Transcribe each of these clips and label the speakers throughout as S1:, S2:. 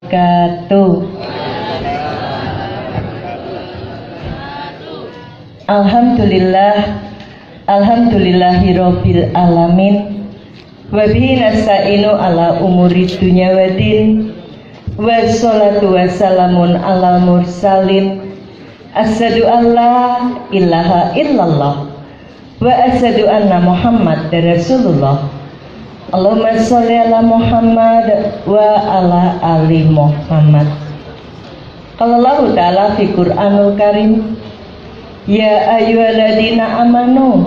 S1: wabarakatuh. Alhamdulillahirabbil alamin. Wa bihi nasta'inu ala umuri dunya waddin. Wassalatu wassalamun ala mursalin. Asyhadu an la ilaha illallah wa asyhadu anna Muhammad Rasulullah. Allahumma sholli ala Muhammad wa ala ali Muhammad. Qala Allah Ta'ala fi Qur'anul Karim, ya ayyuhalladzina amanu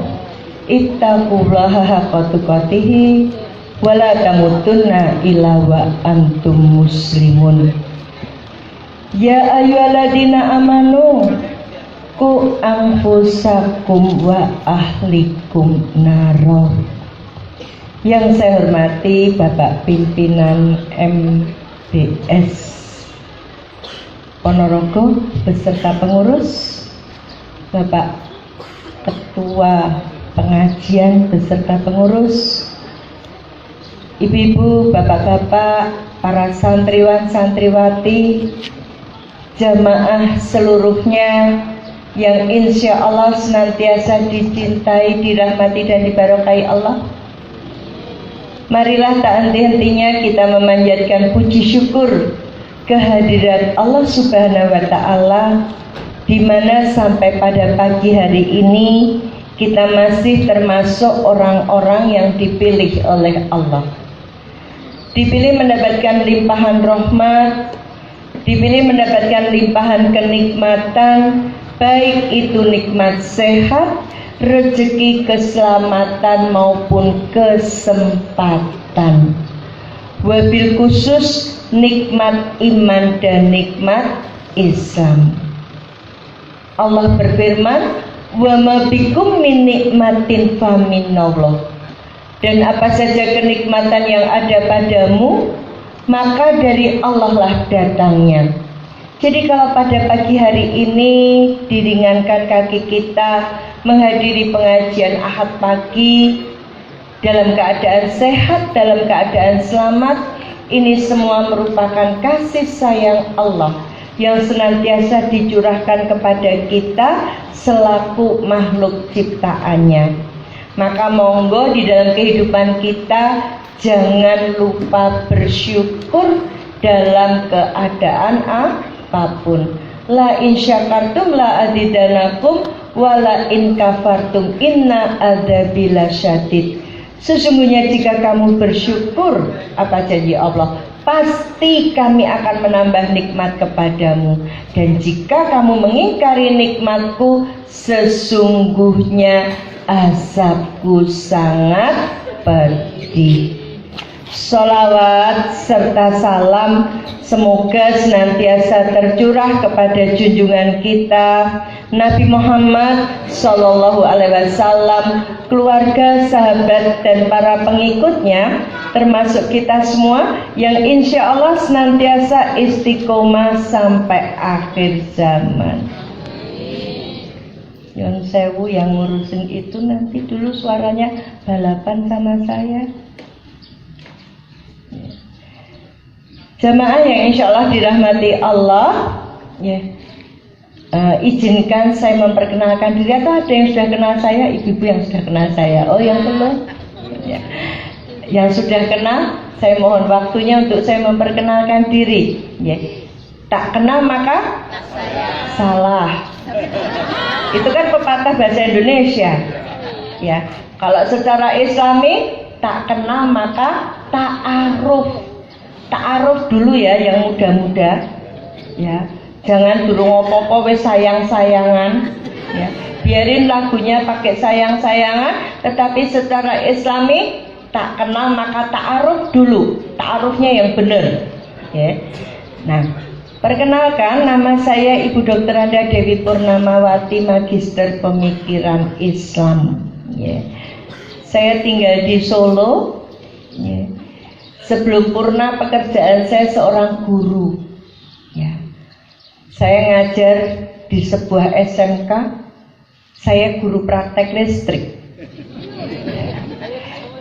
S1: ittaqullaha haqqa tuqatih wa la tamutunna illa wa antum muslimun. Ya ayyuhalladzina amanu ku anfusakum wa ahlikum naro. Yang saya hormati Bapak Pimpinan MBS Ponorogo beserta pengurus, Bapak Ketua Pengajian beserta pengurus, ibu-ibu, bapak-bapak, para santriwan santriwati, jamaah seluruhnya yang insya Allah senantiasa dicintai, dirahmati dan dibarokai Allah. Marilah tak henti-hentinya kita memanjatkan puji syukur kehadirat Allah Subhanahu wa Ta'ala, di mana sampai pada pagi hari ini kita masih termasuk orang-orang yang dipilih oleh Allah, dipilih mendapatkan limpahan rahmat, dipilih mendapatkan limpahan kenikmatan, baik itu nikmat sehat, rezeki, keselamatan maupun kesempatan. Wabil khusus nikmat iman dan nikmat Islam. Allah berfirman, wa ma bikum min nikmatin faminallah. Dan apa saja kenikmatan yang ada padamu, maka dari Allah lah datangnya. Jadi kalau pada pagi hari ini diringankan kaki kita menghadiri pengajian Ahad pagi dalam keadaan sehat, dalam keadaan selamat, ini semua merupakan kasih sayang Allah yang senantiasa dicurahkan kepada kita selaku makhluk ciptaannya. Maka monggo di dalam kehidupan kita jangan lupa bersyukur dalam keadaan apapun. La in syakartum la azidanakum wa la in kafartum inna adzabi lasyadid. Sesungguhnya jika kamu bersyukur, apa janji Allah, pasti kami akan menambah nikmat kepadamu. Dan jika kamu mengingkari nikmatku, sesungguhnya azabku sangat pedih. Sholawat serta salam semoga senantiasa tercurah kepada junjungan kita Nabi Muhammad Sallallahu Alaihi Wasallam, keluarga, sahabat dan para pengikutnya, termasuk kita semua yang insya Allah senantiasa istiqomah sampai akhir zaman. Yon Sewu yang ngurusin itu nanti dulu suaranya balapan sama saya. Jamaah yang insya Allah dirahmati Allah, ya, izinkan saya memperkenalkan diri. Atau ada yang sudah kenal saya, ibu-ibu yang sudah kenal saya? Oh, yang belum? Ya. Yang sudah kenal, saya mohon waktunya untuk saya memperkenalkan diri. Ya. Tak kenal maka salah. Itu kan pepatah bahasa Indonesia. Ya, kalau secara Islami tak kenal maka ta'aruf. Ta'aruf dulu ya yang muda-muda, ya, jangan dulu ngopo-ngopo wes sayang-sayangan, ya, biarin lagunya pakai sayang-sayangan, tetapi secara Islami tak kenal maka ta'aruf dulu, ta'arufnya yang benar, ya. Nah, perkenalkan, nama saya Ibu Dr. Anda Dewi Purnamawati, Magister Pemikiran Islam, ya. Saya tinggal di Solo, ya. Sebelum purna pekerjaan saya seorang guru, ya. Saya ngajar di sebuah SMK, saya guru praktek listrik.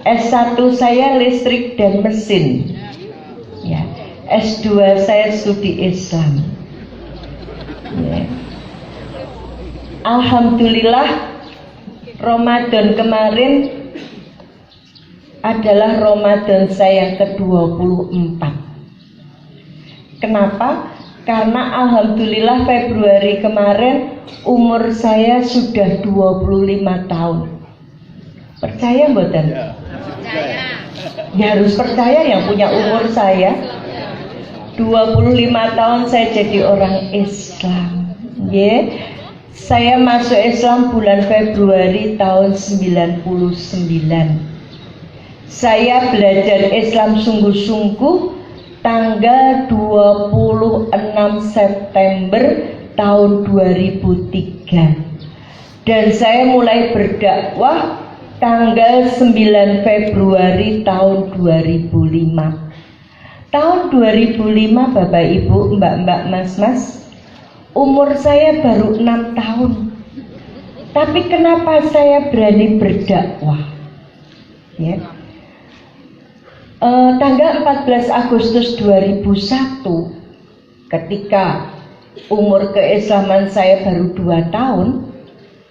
S1: S1 saya listrik dan mesin, ya. S2 saya studi Islam. Ya. Alhamdulillah Ramadan kemarin adalah Ramadan saya ke-24. Kenapa? Karena alhamdulillah Februari kemarin umur saya sudah 25 tahun. Percaya mboten?
S2: Percaya.
S1: Ya harus percaya yang punya umur saya. 25 tahun saya jadi orang Islam. Saya masuk Islam bulan Februari tahun 99. Saya belajar Islam sungguh-sungguh tanggal 26 September tahun 2003. Dan saya mulai berdakwah tanggal 9 Februari tahun 2005. Tahun 2005 Bapak Ibu, Mbak-mbak, Mas-mas, umur saya baru 6 tahun. Tapi kenapa saya berani berdakwah? Ya. Tanggal 14 Agustus 2001, ketika umur keislaman saya baru 2 tahun,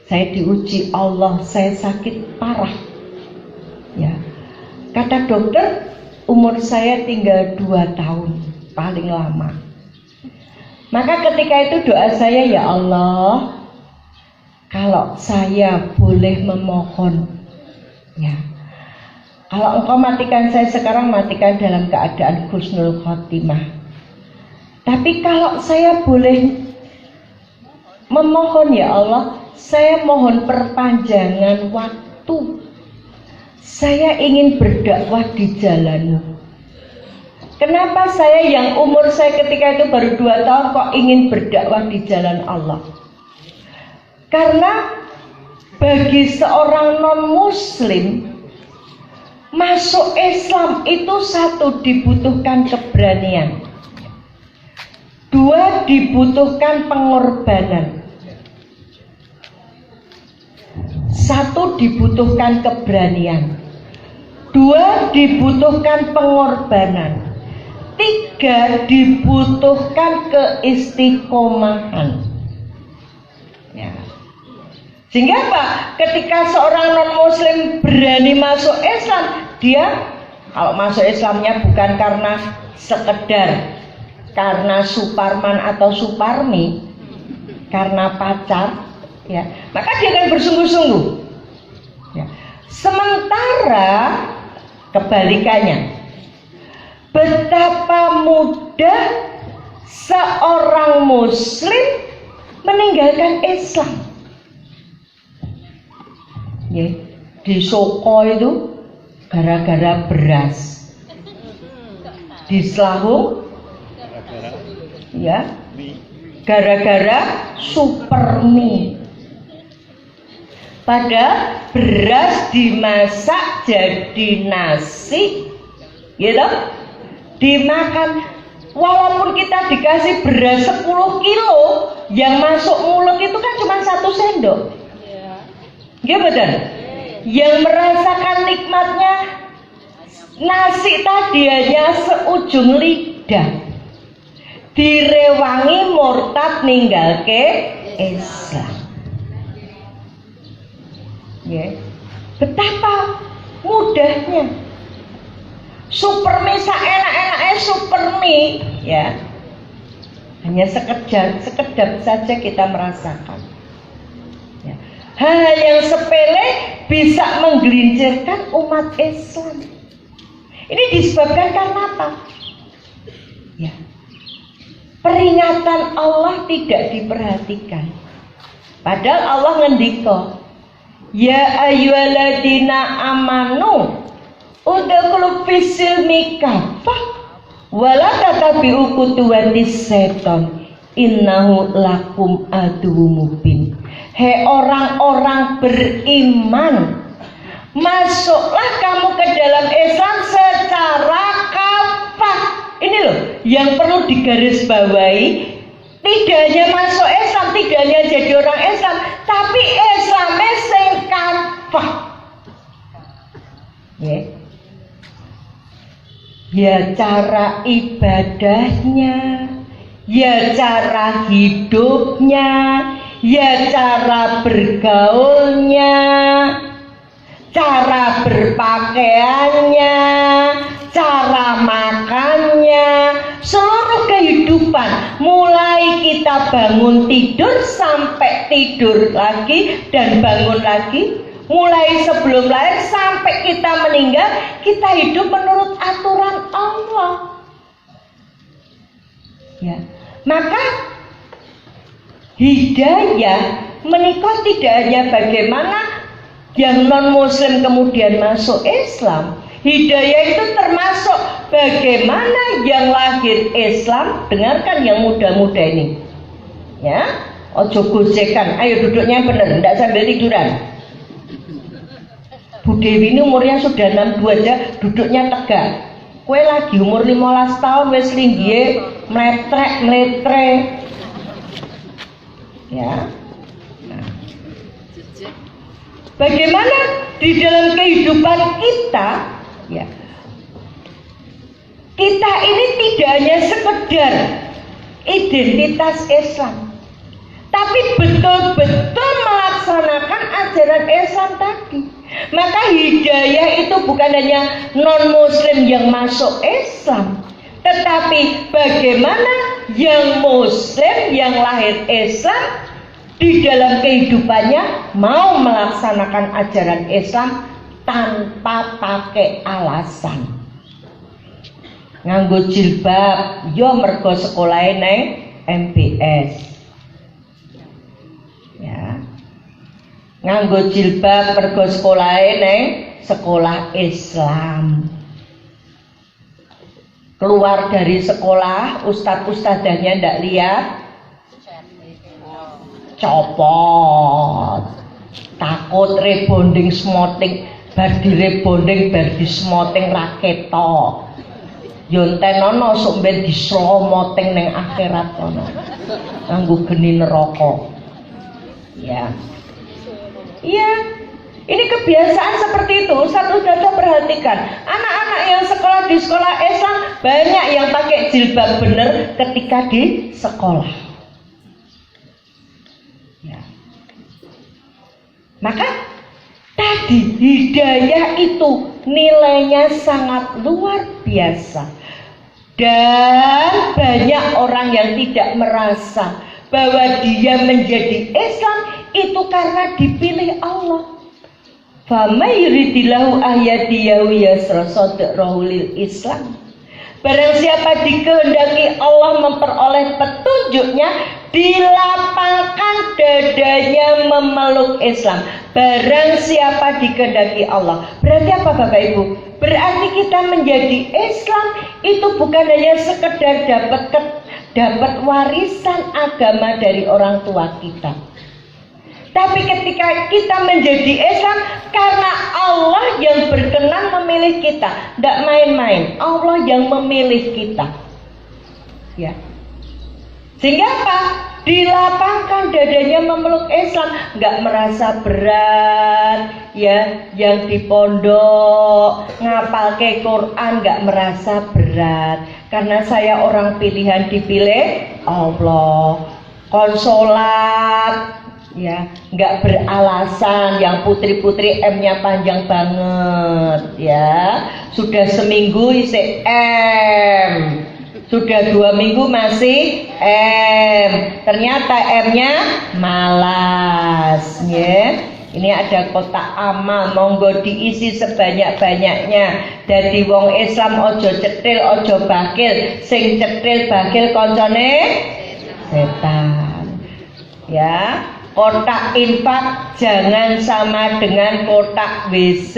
S1: saya diuji Allah, saya sakit parah. Ya. Kata dokter, umur saya tinggal 2 tahun, paling lama. Maka ketika itu doa saya, ya Allah, kalau saya boleh memohon, ya, kalau Engkau matikan saya sekarang, matikan dalam keadaan husnul khotimah. Tapi kalau saya boleh memohon, ya Allah, saya mohon perpanjangan waktu. Saya ingin berdakwah di jalan-Mu. Kenapa saya yang umur saya ketika itu baru 2 tahun kok ingin berdakwah di jalan Allah? Karena bagi seorang non-muslim, masuk Islam itu 1 dibutuhkan keberanian, 2 dibutuhkan pengorbanan. 1 dibutuhkan keberanian, 2 dibutuhkan pengorbanan, 3 dibutuhkan keistiqomahan. Ya. Sehingga apa? Ketika seorang non-muslim berani masuk Islam, dia kalau masuk Islamnya bukan karena sekedar karena Suparman atau Suparmi, karena pacar, ya, maka dia akan bersungguh-sungguh. Ya. Sementara kebalikannya, betapa mudah seorang muslim meninggalkan Islam. Ya, di Soko itu gara-gara beras, di Selahung ya gara-gara Supermi. Padahal beras dimasak jadi nasi, gitu, dimakan. Walaupun kita dikasih beras 10 kilo, yang masuk mulut itu kan cuma 1 sendok. Iya betul. Yang merasakan nikmatnya nasi tadi hanya seujung lidah. Direwangi murtad ninggal ke Islam. Ya. Betapa mudahnya. Supermi enak-enaknya Supermi, ya. Hanya sekedap saja kita merasakan. Ya. Hal yang sepele bisa menggelincirkan umat Islam. Ini disebabkan karena apa? Ya. Peringatan Allah tidak diperhatikan. Padahal Allah ngendika, ya ayyuhalladzina amanu udkhulu fis-silmi kafah wala tatabi'u khutuwatis setan innahu lakum aduwwum mubin. Hei orang-orang beriman, masuklah kamu ke dalam Islam secara kafah. Ini loh yang perlu digarisbawahi. Tidak hanya masuk Islam, tidak hanya jadi orang Islam, tapi Islamnya sing kafah. Yeah. ya cara ibadahnya, ya cara hidupnya, ya cara bergaulnya, cara berpakaiannya, cara makannya, seluruh kehidupan, mulai kita bangun tidur sampai tidur lagi dan bangun lagi, mulai sebelum lahir sampai kita meninggal, kita hidup menurut aturan Allah. Ya, maka hidayah menikah tidak hanya bagaimana yang non muslim kemudian masuk Islam. Hidayah itu termasuk bagaimana yang lahir Islam. Dengarkan yang muda-muda ini, ya, ojo gojekan, ayo duduknya bener, tidak sambil tiduran. Bu Dewi ini umurnya sudah 62 aja, duduknya tegak. Kue lagi umur 15 tahun wes linggie meletrek. Ya. Nah. Bagaimana di dalam kehidupan kita, ya, kita ini tidak hanya sekedar identitas Islam, tapi betul-betul melaksanakan ajaran Islam tadi. Maka hidayah itu bukan hanya non-muslim yang masuk Islam, tetapi bagaimana yang muslim yang lahir Islam di dalam kehidupannya mau melaksanakan ajaran Islam tanpa pakai alasan. Nganggo jilbab yo mergo sekolahe nang MBS. Ya. Nganggo jilbab mergo sekolahe nang sekolah Islam. Keluar dari sekolah, ustadz-ustadzahnya ndak lihat, copot. Takut rebonding smoting, bar di rebonding bar di smoting raketo. Yontenono sok ben dislomoting ning akhirat kono. Nganggo geni neraka. Ya. Iya. Ini kebiasaan seperti itu. Satu data perhatikan. Anak-anak yang sekolah di sekolah Islam banyak yang pakai jilbab bener ketika di sekolah. Ya. Maka tadi hidayah itu nilainya sangat luar biasa. Dan banyak orang yang tidak merasa bahwa dia menjadi Islam itu karena dipilih Allah. Fama yuridillahu ahyadiyahu yasra sadrahu lil Islam. Barang siapa dikehendaki Allah memperoleh petunjuknya, dilapangkan dadanya memeluk Islam. Barang siapa dikehendaki Allah. Berarti apa Bapak Ibu? Berarti kita menjadi Islam itu bukan hanya sekedar dapat warisan agama dari orang tua kita. Tapi ketika kita menjadi Islam, karena Allah yang berkenan memilih kita, tidak main-main. Allah yang memilih kita, ya. Sehingga apa? Dilapangkan dadanya memeluk Islam, nggak merasa berat, ya. Yang di pondok ngapal ke Quran nggak merasa berat, karena saya orang pilihan dipilih Allah. Konsolat. Ya, nggak beralasan yang putri-putri M-nya panjang banget, ya. Sudah seminggu isi M, sudah 2 minggu masih M, ternyata M-nya malas, ya. Ini ada kotak amal, monggo diisi sebanyak-banyaknya. Dari wong Islam ojo cetil, ojo bakil, sing cetil bakil koncone setan, ya. Kotak infak jangan sama dengan kotak WC.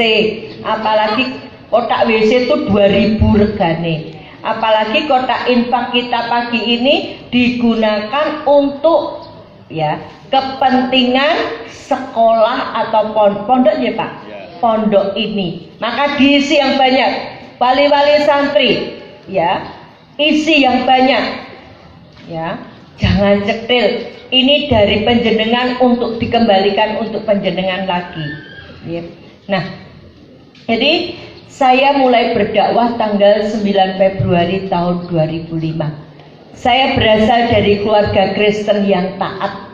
S1: Apalagi kotak WC itu 2.000 regane. Apalagi kotak infak kita pagi ini digunakan untuk, ya, kepentingan sekolah atau pondok, ya Pak. Pondok ini. Maka diisi yang banyak. Wali-wali santri, ya. Isi yang banyak. Ya. Jangan cetil. Ini dari penjenengan untuk dikembalikan untuk penjenengan lagi. Nah, jadi Saya mulai berdakwah tanggal 9 Februari tahun 2005. Saya berasal dari keluarga Kristen yang taat.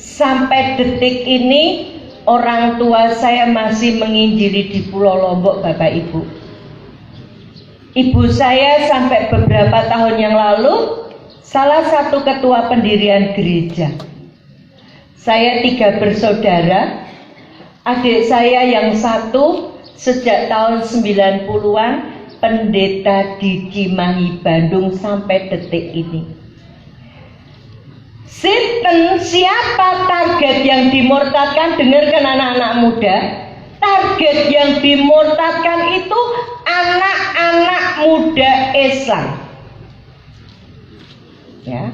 S1: Sampai detik ini orang tua saya masih menginjili di Pulau Lombok, Bapak Ibu. Ibu saya sampai beberapa tahun yang lalu salah satu ketua pendirian gereja. Saya 3 bersaudara. Adik saya yang satu sejak tahun 90-an pendeta di Cimahi, Bandung sampai detik ini. Siapa target yang dimurtadkan? Dengarkan anak-anak muda. Target yang dimurtadkan itu anak-anak muda Islam. Ya.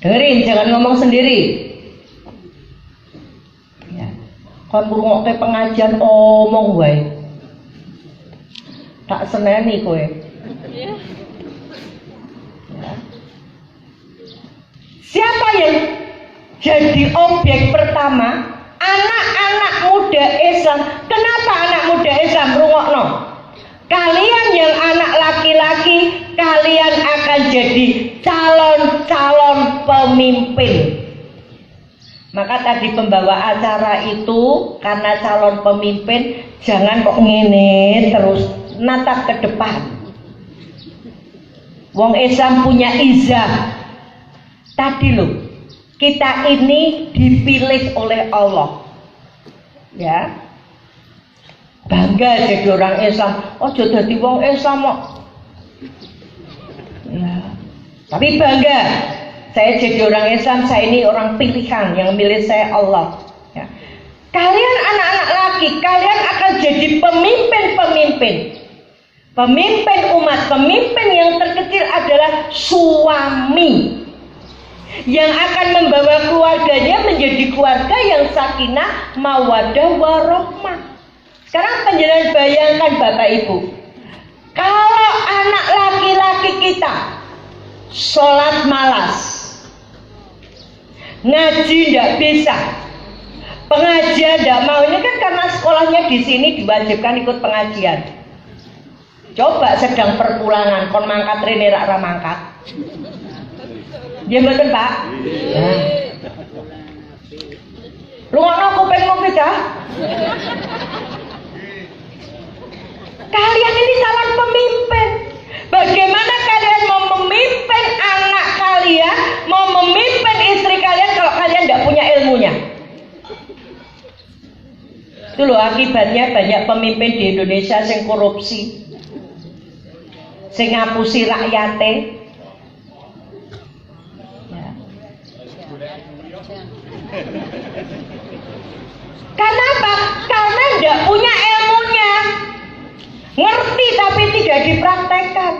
S1: Dengerin, jangan ngomong sendiri. Ya. Kon ngrungokke pengajian omong wae. Tak seneni kowe. Ya. Siapa yang jadi objek pertama? Anak-anak muda Islam. Kenapa anak muda Islam? Rungokno. Kalian yang anak laki-laki, kalian akan jadi calon-calon pemimpin. Maka tadi pembawa acara itu karena calon pemimpin, jangan kok ngene terus, natap ke depan. Wong Islam punya izah. Tadi loh, kita ini dipilih oleh Allah. Ya. Bangga jadi orang Islam. Ojo dadi wong Islam kok. Ya. Tapi bangga. Saya jadi orang Islam, saya ini orang pilihan, yang milih saya Allah. Ya. Kalian anak-anak laki, kalian akan jadi pemimpin-pemimpin. Pemimpin umat, pemimpin yang terkecil adalah suami. Yang akan membawa keluarganya menjadi keluarga yang sakinah, mawaddah, warahmah. Sekarang penjelasan, bayangkan Bapak Ibu, kalau anak laki-laki kita sholat malas, ngaji tidak bisa, pengajian tidak mau. Ini kan karena sekolahnya di sini diwajibkan ikut pengajian. Coba sedang perpulangan, kon mangkat rene rak ra mangkat. Ya betul Pak. Nah. Lu ngono kuping ngopi dah. Kalian ini calon pemimpin. Bagaimana kalian mau memimpin anak kalian, mau memimpin istri kalian kalau kalian tidak punya ilmunya? Itu loh akibatnya banyak pemimpin di Indonesia yang korupsi, yang ngapusi rakyate. Kenapa? Karena tidak punya ilmunya. Ngerti tapi tidak dipraktekkan.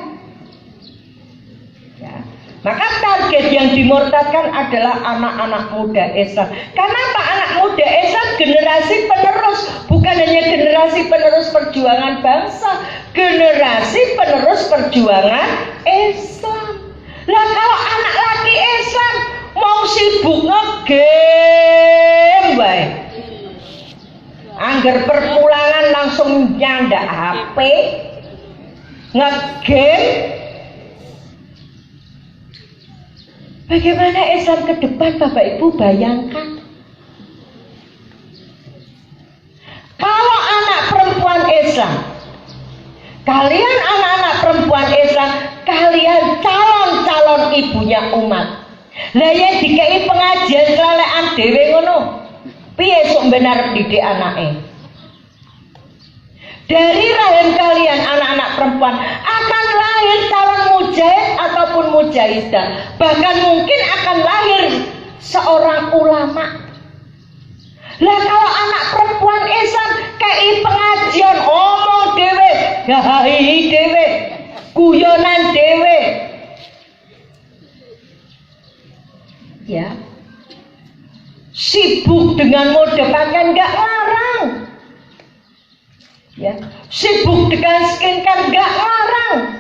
S1: Ya. Maka target yang dimurtadkan adalah anak-anak muda Islam. Kenapa anak muda Islam? Generasi penerus. Bukan hanya generasi penerus perjuangan bangsa, generasi penerus perjuangan Islam. Lah kalau anak laki Islam mau sibuk ngegame bae. Angger perpulangan langsung nyandak HP, ngegame. Bagaimana Islam ke depan Bapak Ibu bayangkan. Kalau anak perempuan Islam, kalian anak-anak perempuan Islam, kalian calon-calon ibunya umat. Lah ya dikai pengajian kelelekan dhewe ngono. Piye sok benar didik anake? Dari rahim kalian anak-anak perempuan akan lahir calon mujahid ataupun mujahidah. Bahkan mungkin akan lahir seorang ulama. Lah kalau anak perempuan Islam kei pengajian omong dhewe, gahi dhewe, guyonan dhewe. Ya. Sibuk dengan mode pakaian nggak larang. Ya. Sibuk dengan skincare nggak larang.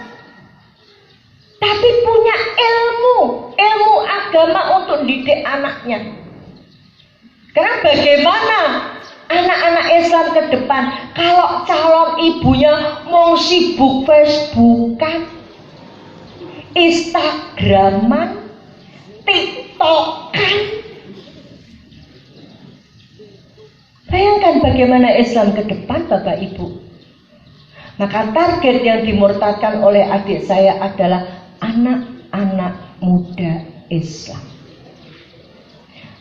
S1: Tapi punya ilmu agama untuk didik anaknya. Karena bagaimana anak-anak Islam ke depan, kalau calon ibunya mau sibuk Facebookan, Instagraman, TikTokan, bayangkan bagaimana Islam ke depan, Bapak Ibu. Maka target yang dimurtadkan oleh adik saya adalah anak-anak muda Islam.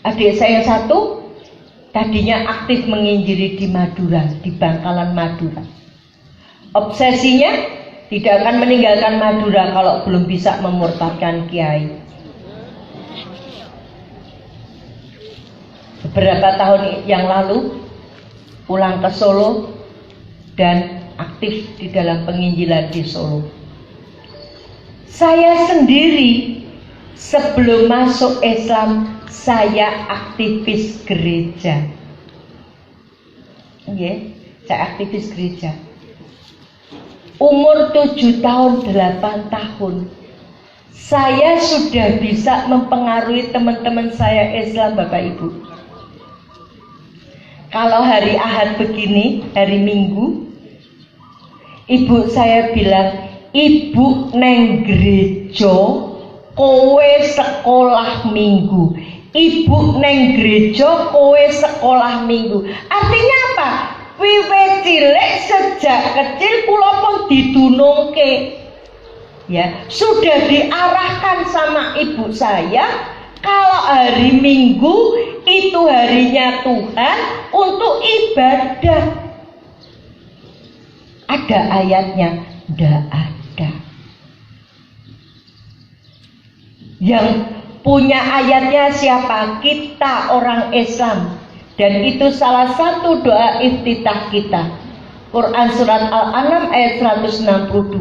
S1: Adik saya yang satu tadinya aktif menginjili di Madura, di Bangkalan Madura. Obsesinya tidak akan meninggalkan Madura kalau belum bisa memurtadkan kiai. Beberapa tahun yang lalu pulang ke Solo dan aktif di dalam penginjilan di Solo. Saya sendiri sebelum masuk Islam, saya aktivis gereja. Saya aktivis gereja. Umur 7 tahun, 8 tahun, saya sudah bisa mempengaruhi teman-teman saya Islam, Bapak Ibu. Kalau hari Ahad begini, hari Minggu, ibu saya bilang, ibu neng gereja, kowe sekolah minggu. Ibu neng gereja, kowe sekolah minggu. Artinya apa? Wiwit cilik sejak kecil kula pun didunungke. Ya, sudah diarahkan sama ibu saya kalau hari Minggu itu harinya Tuhan untuk ibadah. Ada ayatnya? Tidak ada. Yang punya ayatnya siapa? Kita orang Islam. Dan itu salah satu doa iftitah kita. Quran surat Al-An'am ayat 162.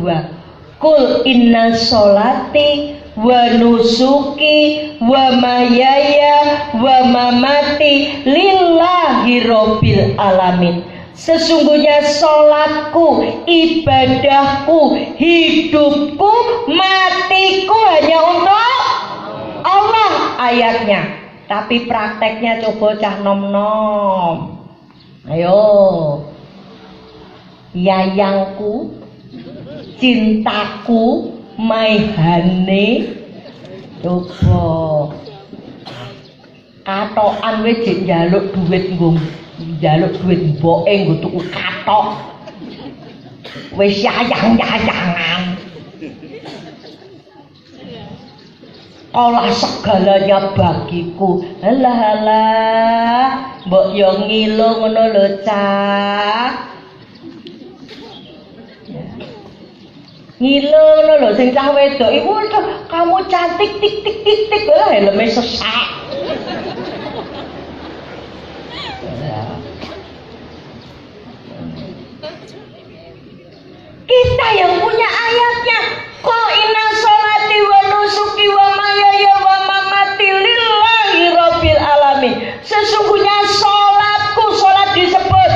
S1: Kul inna sholati wa nusuki wa mayaya wa mamati lillahi rabbil alamin. Sesungguhnya sholatku, ibadahku, hidupku, matiku hanya untuk Allah, ayatnya. Tapi prakteknya coba cah nom-nom. Ayo, yayangku, cintaku, maihane, coba. Katokan wis njaluk duit nggo. Jaluk duit mboke nggo tuku katok. Wis yayang-yayangan. Olah segalanya bagiku. Halah, mbok yo ngilu ngono lho, Cah. Ngilu ngono lho sing cah wedok iku kamu cantik tik tik tik tik lah helme sesak. Kita yang punya ayatnya. Qul inna sholati wa nusuki wa mayaya wa mamati lillahi rabbil alamin. Sesungguhnya sholatku, sholat disebut,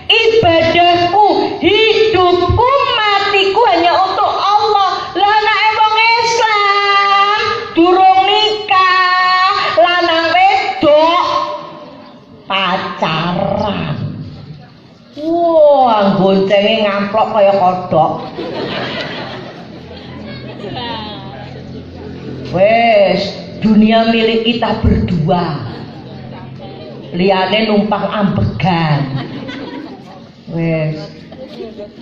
S1: ibadahku, hidupku, matiku hanya untuk Allah. Lah nek wong Islam durung nikah, lanang wedok pacaran. Wah, goncenge ngamplok kaya kodok. Wes, dunia milik kita berdua. Liyane numpang ambegan. Wes.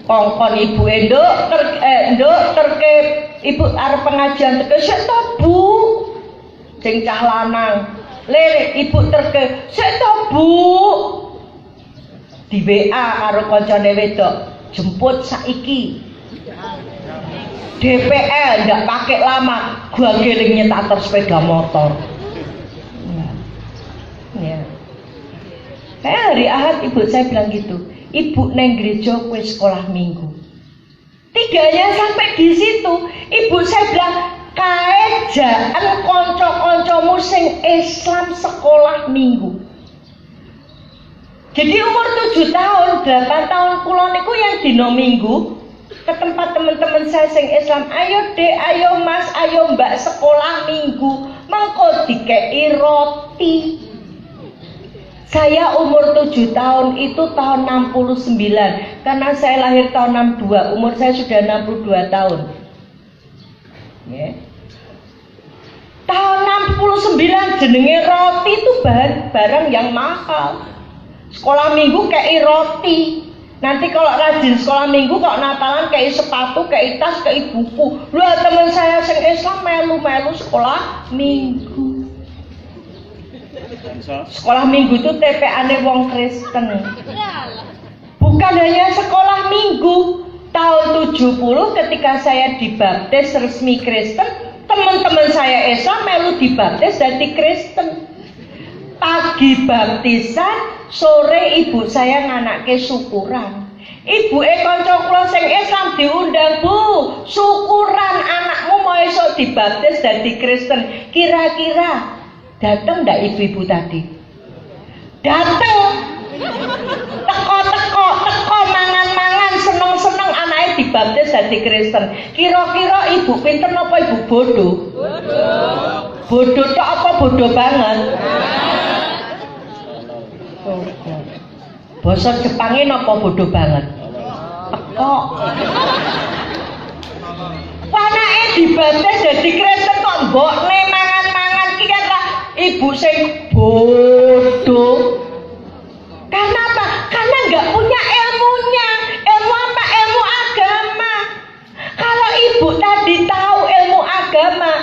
S1: Kongkon ibu nduk terke ibu arep pengajian terke sik to, Bu. Sing cah lanang. Lirik ibu terke sik to, Bu. Di WA karo kancane wedok, jemput saiki. DPL ndak pakai lama, gua geling nyetator sepeda motor. Ya. Hari Ahad ibu saya bilang gitu, ibu neng gereja kowe sekolah minggu. Tiganya sampai di situ, ibu saya bilang kae jaan kanca-kancamu sing Islam sekolah minggu. Jadi umur 7 tahun, 8 tahun kula niku yang dino minggu ke tempat teman-teman saya sing Islam, ayo Dek, ayo Mas, ayo Mbak sekolah minggu, mengko dikei roti. Saya umur 7 tahun itu tahun 69. Karena saya lahir tahun 62, umur saya sudah 62 tahun. Ya. Tahun 69 jenenge roti itu barang yang mahal. Sekolah minggu kayak roti. Nanti kalau rajin sekolah minggu, kalau Natalan kayak sepatu, kayak tas, kayak buku. Lah teman saya sing Islam melu-melu sekolah minggu. Sekolah minggu itu TPA-ne wong Kristen. Bukan hanya sekolah minggu. Tahun 70 ketika saya dibaptis resmi Kristen, teman-teman saya Islam melu dibaptis jadi Kristen. Pagi baptisan, sore ibu saya nganake syukuran. Ibu kanca kula sing Islam diundang, "Bu, syukuran anakmu mau esok dibaptis jadi Kristen." Kira-kira datang ndak ibu-ibu tadi? Datang. Teko mangan-mangan seneng-seneng anaknya dibaptis jadi Kristen. Kira-kira ibu pinter apa ibu bodoh? Bodoh tok apa bodoh banget? Basa Jepangnya napa bodoh banget? Teko. Anake dibaptis jadi Kristen kok mbokne mangan-mangan ki kan ibu sing bodoh. Karena apa? Karena nggak punya ilmunya. Ilmu apa? Ilmu agama. Kalau ibu tadi tahu ilmu agama,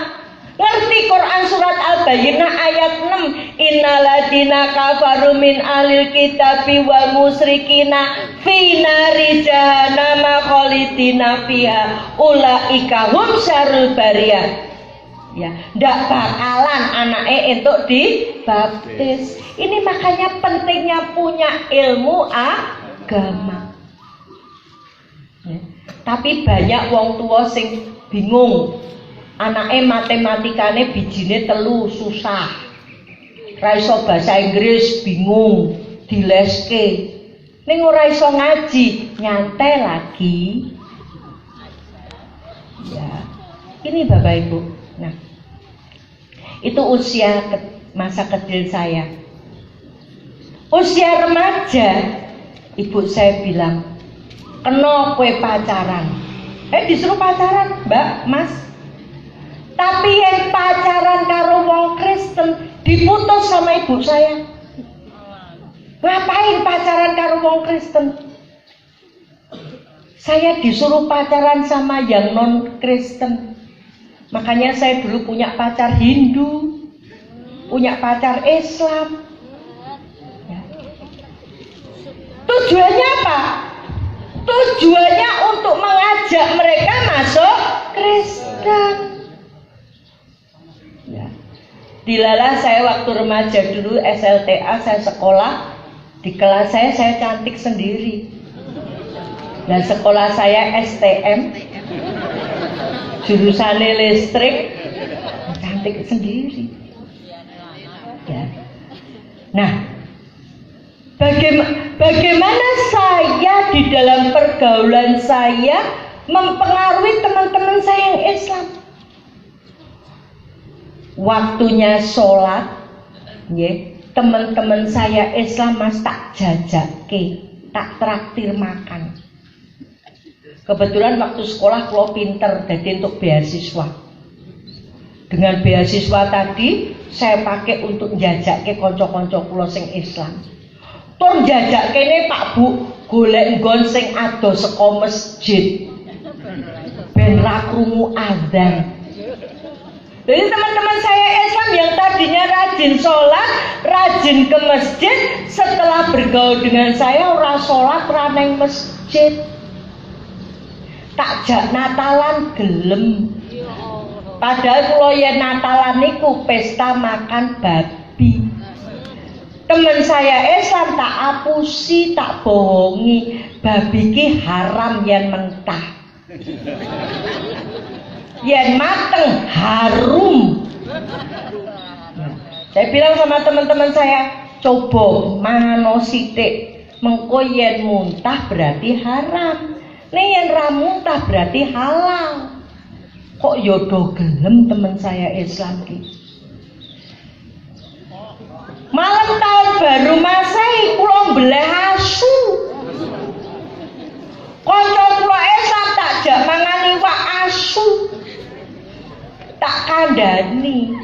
S1: ngerti Quran surat Al-Bayyinah ayat 6, "Innaladina kafaru min ahlil kitabi wal musyrikina fi nari jahannama khalidina fiha ulaika hum syarrul bariyah." Ya, ndak bakalan anaknya untuk dibaptis. Ini makanya pentingnya punya ilmu agama. Ya. Tapi banyak wong tua sing bingung. Anaknya matematikane bijine 3 susah. Ra iso bahasa Inggris bingung, dileske. Ning ora iso ngaji, nyantai lagi. Ya. Ini Bapak Ibu. Nah, itu usia masa kecil saya. Usia remaja, ibu saya bilang, "Kena kue pacaran." Disuruh pacaran, Mbak, Mas. Tapi yang pacaran karo wong Kristen diputus sama ibu saya. Ngapain pacaran karo wong Kristen? Saya disuruh pacaran sama yang non Kristen. Makanya saya dulu punya pacar Hindu, punya pacar Islam. Ya. Tujuannya apa? Tujuannya untuk mengajak mereka masuk Kristen. Ya. Dilala saya waktu remaja dulu SLTA, saya sekolah. Di kelas saya cantik sendiri. Dan sekolah saya STM. Jurusannya listrik, cantik sendiri. Ya. Nah, bagaimana saya di dalam pergaulan saya mempengaruhi teman-teman saya yang Islam? Waktunya sholat, ya, teman-teman saya Islam Mas tak jajake, tak traktir makan. Kebetulan waktu sekolah kalau pinter jadi untuk beasiswa. Dengan beasiswa tadi saya pakai untuk njajak ke konco-konco kula sing Islam. Tur njajak kene Pak Bu golek nggon sing ado saka masjid. Ben ra krungu adzan. Jadi teman-teman saya Islam yang tadinya rajin sholat, rajin ke masjid, setelah bergaul dengan saya ora sholat, ora nang masjid. Takjak Natalan gelem. Padahal kalau ya Natalan niku pesta makan babi. Temen saya Islam tak apusi, tak bohongi, babi ki haram yen mentah. Yen mateng harum. Saya bilang sama teman-teman saya, coba mangan sithik, mengko yen muntah berarti haram. Nih yang ramuntah berarti halal. Kok yodo gelem teman saya Islam ki. Malam tahun baru Masehi kula mbleh asu. Kanca kula Islam tak jak mangan iwak asu. Tak kandhani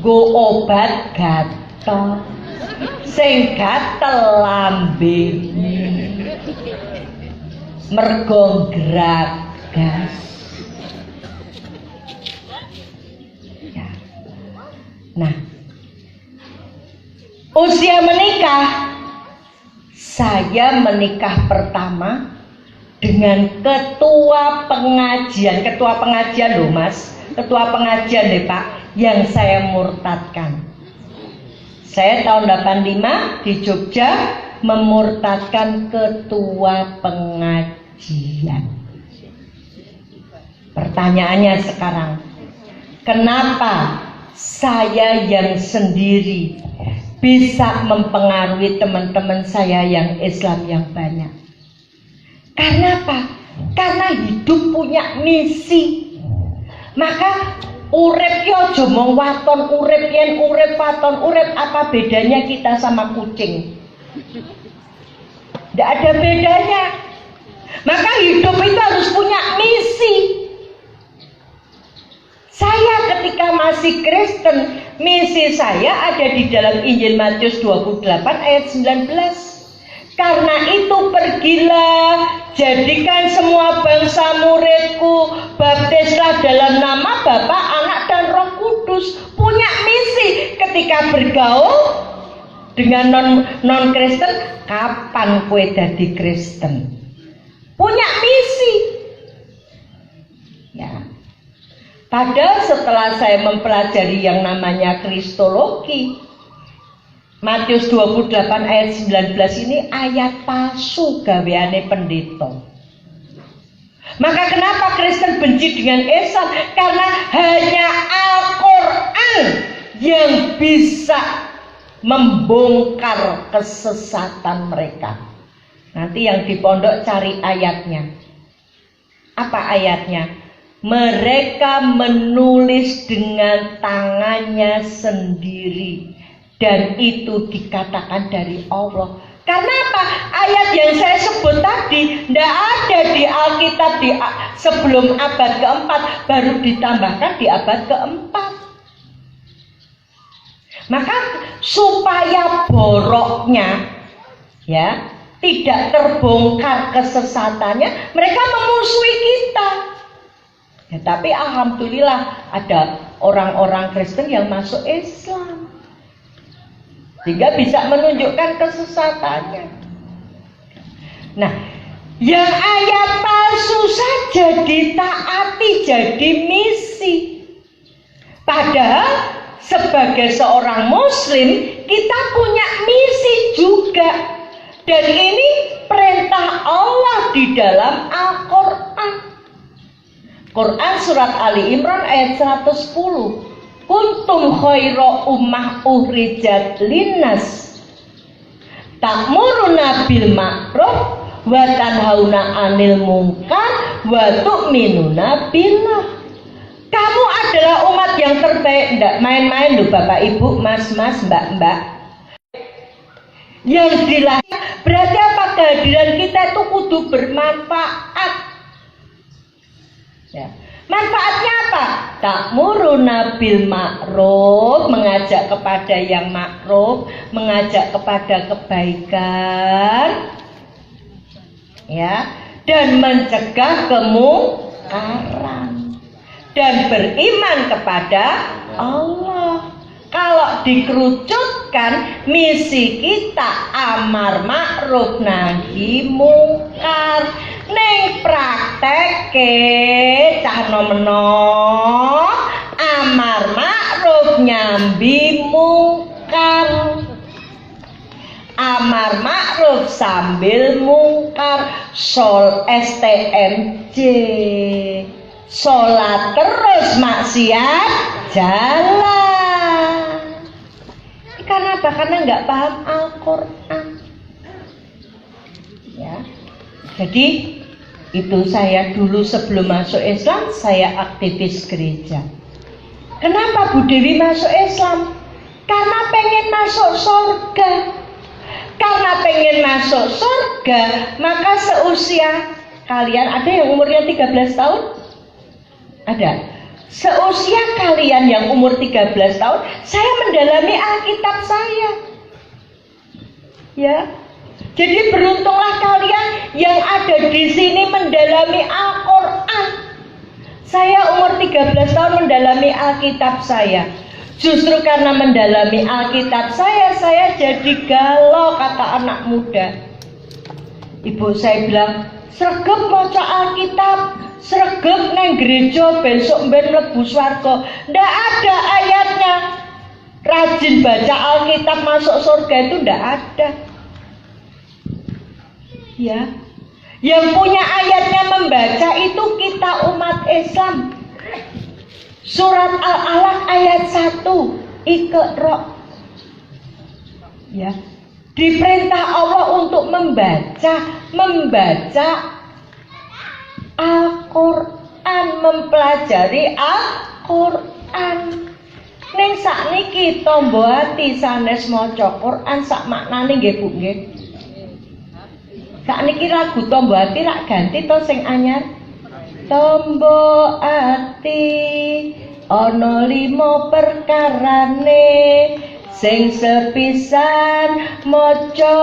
S1: nggo obat gatel. Sing gatel lambene. Mergo gragas. Ya. Nah, usia menikah, saya menikah pertama dengan ketua pengajian loh mas, ketua pengajian deh pak, yang saya murtadkan. Saya tahun 85 di Jogja memurtadkan ketua pengajian. Pertanyaannya sekarang, kenapa saya yang sendiri bisa mempengaruhi teman-teman saya yang Islam yang banyak? Karena apa? Karena hidup punya misi. Maka urip ki aja mung waton urip, yen urip waton urip, apa bedanya kita sama kucing? Tidak ada bedanya. Maka hidup itu harus punya misi. Saya ketika masih Kristen, misi saya ada di dalam Injil Matius 28 ayat 19. Karena itu pergilah, jadikan semua bangsa muridku, baptislah dalam nama Bapa, Anak dan Roh Kudus. Punya misi ketika bergaul dengan non Kristen. Kapan kue dadi Kristen? Punya misi. Ya. Padahal setelah saya mempelajari yang namanya Kristologi, Matius 28 ayat 19 ini ayat palsu gaweane pendeta. Maka kenapa Kristen benci dengan Islam? Karena hanya Al-Quran yang bisa membongkar kesesatan mereka. Nanti yang di pondok cari ayatnya. Apa ayatnya? Mereka menulis dengan tangannya sendiri, dan itu dikatakan dari Allah. Karena apa? Ayat yang saya sebut tadi tidak ada di Alkitab sebelum abad keempat, baru ditambahkan di abad keempat. Maka supaya boroknya ya tidak terbongkar kesesatannya, mereka memusuhi kita. Ya, tapi alhamdulillah ada orang-orang Kristen yang masuk Islam, sehingga bisa menunjukkan kesesatannya. Nah, yang ayat palsu saja ditaati jadi misi. Padahal sebagai seorang muslim kita punya misi juga. Dan ini perintah Allah di dalam Al-Quran. Quran surat Ali Imran ayat 110. Kuntum khaira ummah ukhrijat linnas ta'muruna bil ma'ruf wa tanhauna 'anil munkar wa tu'minuna billah. Kamu adalah umat yang terbaik. Tidak main-main loh Bapak Ibu, Mas-mas, Mbak-mbak. Yang dilahirkan berarti apa? Kehadiran kita itu kudu bermanfaat. Ya. Manfaatnya apa? Ta'muruna bil ma'ruf, mengajak kepada yang ma'ruf, mengajak kepada kebaikan, ya, dan mencegah kemungkaran, dan beriman kepada Allah. Kalau dikerucutkan, misi kita amar ma'ruf nahi mungkar. Ning prakteke cah nomeno amar ma'ruf nyambi mungkar. Amar ma'ruf sambil mungkar. STMJ, sholat terus maksiat jalan. Karena apa? Karena nggak paham Al-Quran. Ya. Jadi itu saya dulu sebelum masuk Islam saya aktivis gereja. Kenapa Bu Dewi masuk Islam? Karena pengen masuk surga. Karena pengen masuk surga, maka seusia kalian, ada yang umurnya 13 tahun? Ada. Seusia kalian yang umur 13 tahun, saya mendalami Alkitab saya. Ya. Jadi beruntunglah kalian yang ada di sini mendalami Al-Qur'an. Saya umur 13 tahun mendalami Alkitab saya. Justru karena mendalami Alkitab saya jadi galau, kata anak muda. Ibu saya bilang, sregep maca Alkitab, sregep nang gereja besok ben mlebu swarga. Ndak ada ayatnya. Rajin baca Alkitab masuk surga itu ndak ada. Ya. Yang punya ayatnya membaca itu kita umat Islam. Surat Al-Alaq ayat 1, Iqra. Ya. Diperintah Allah untuk membaca Al-Qur'an, mempelajari Al-Qur'an. Ning sakniki tombo ati sanes maca Qur'an sak maknane nggih Bu nggih. Sakniki lagu tombo ati rak ganti to sing anyar. Tombo ati ana 5 perkarane sing sepisan maca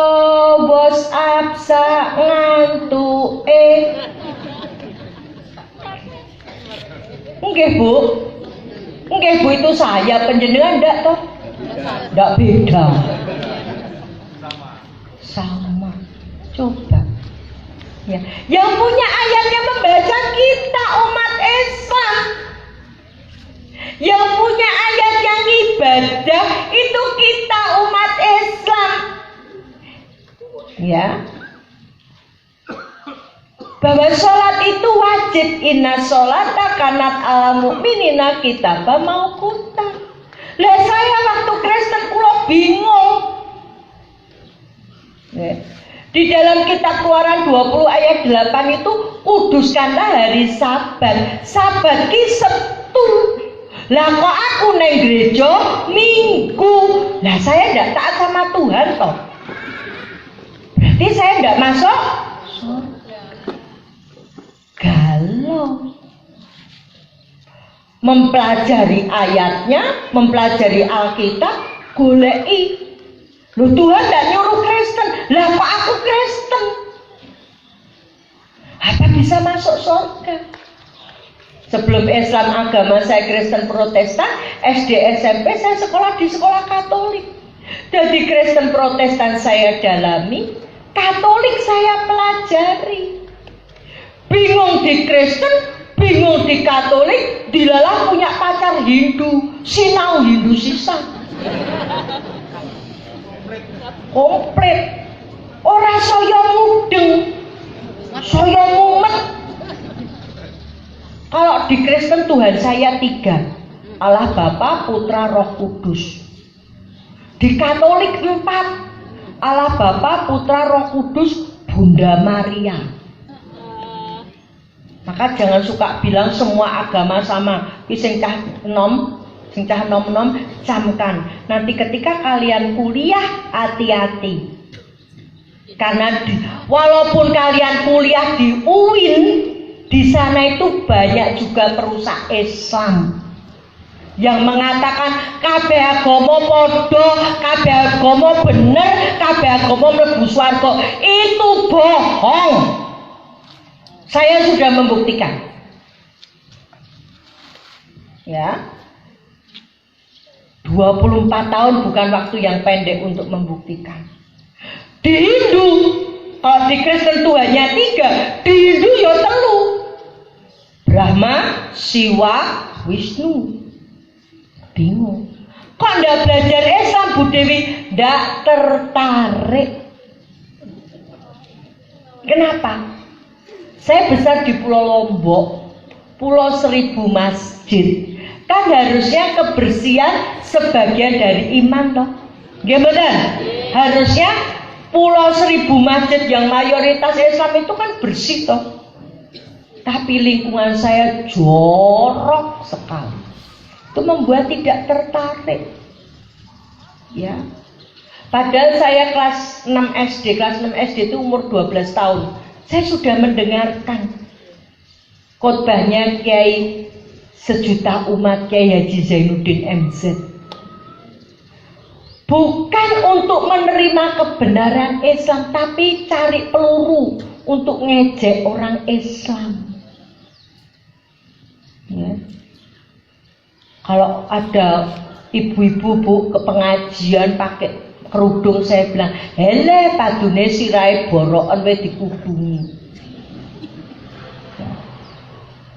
S1: WhatsApp sak ngantuke. Nggih Bu. Nggih Bu, itu saya, penjenengan ndak toh? Ndak beda. Sama. Coba. Ya. Yang punya ayatnya membaca kita umat Islam. Yang punya ayat yang ibadah itu kita umat Islam. Ya. Bahwa sholat itu wajib. Inna sholata kanat ala mu'minina kitaba mauquta. Lah saya waktu Kristen kula bingung. Ya. Di dalam kitab Keluaran 20 ayat 8 itu kuduskanlah hari Sabat. Sabat ki Sabtu. Lah kok aku neng gereja Minggu. Lah saya tidak taat sama Tuhan toh. Berarti saya tidak masuk surga. Galau. Mempelajari ayatnya, mempelajari Alkitab, goleki. Loh Tuhan tidak nyuruh Kristen. Lah kok aku Kristen? Apa bisa masuk surga? Sebelum Islam agama saya Kristen Protestan, SD SMP saya sekolah di sekolah Katolik. Jadi Kristen Protestan saya dalami, Katolik saya pelajari. Bingung di Kristen, bingung di Katolik, dilalah punya pacar Hindu, sinau Hindu sisa. Komplit. Ora saya mudeng, saya mumet. Kalau di Kristen Tuhan saya 3, Allah Bapa, Putra, Roh Kudus. Di Katolik 4, Allah Bapa, Putra, Roh Kudus, Bunda Maria. Maka jangan suka bilang semua agama sama. Sing cah nom camkan. Nanti ketika kalian kuliah hati-hati. Karena walaupun kalian kuliah di UIN, di sana itu banyak juga perusak Islam yang mengatakan kabeh agama padha, kabeh agama bener, kabeh agama mlebu swarga. Itu bohong. Saya sudah membuktikan. Ya. 24 tahun bukan waktu yang pendek untuk membuktikan. Di Hindu, kalau di Kristen Tuhannya 3, di Hindu ya 3. Brahma, Siwa, Wisnu. Bingung. Kok ndak belajar Islam Bu Dewi? Ndak tertarik. Kenapa? Saya besar di Pulau Lombok, Pulau 1000 masjid. Kan harusnya kebersihan sebagian dari iman toh. Gimana? Harusnya Pulau 1000 masjid yang mayoritas Islam itu kan bersih toh. Tapi lingkungan saya jorok sekali. Itu membuat tidak tertarik. Ya. Padahal saya kelas 6 SD, kelas 6 SD itu umur 12 tahun. Saya sudah mendengarkan khotbahnya Kiai Sejuta Umat, Kiai Haji Zainuddin MZ. Bukan untuk menerima kebenaran Islam, tapi cari peluru untuk ngejek orang Islam. Ya. Kalau ada ibu-ibu bu ke pengajian pakai kerudung, saya bilang, hele padune sirai borokan we dikudungi.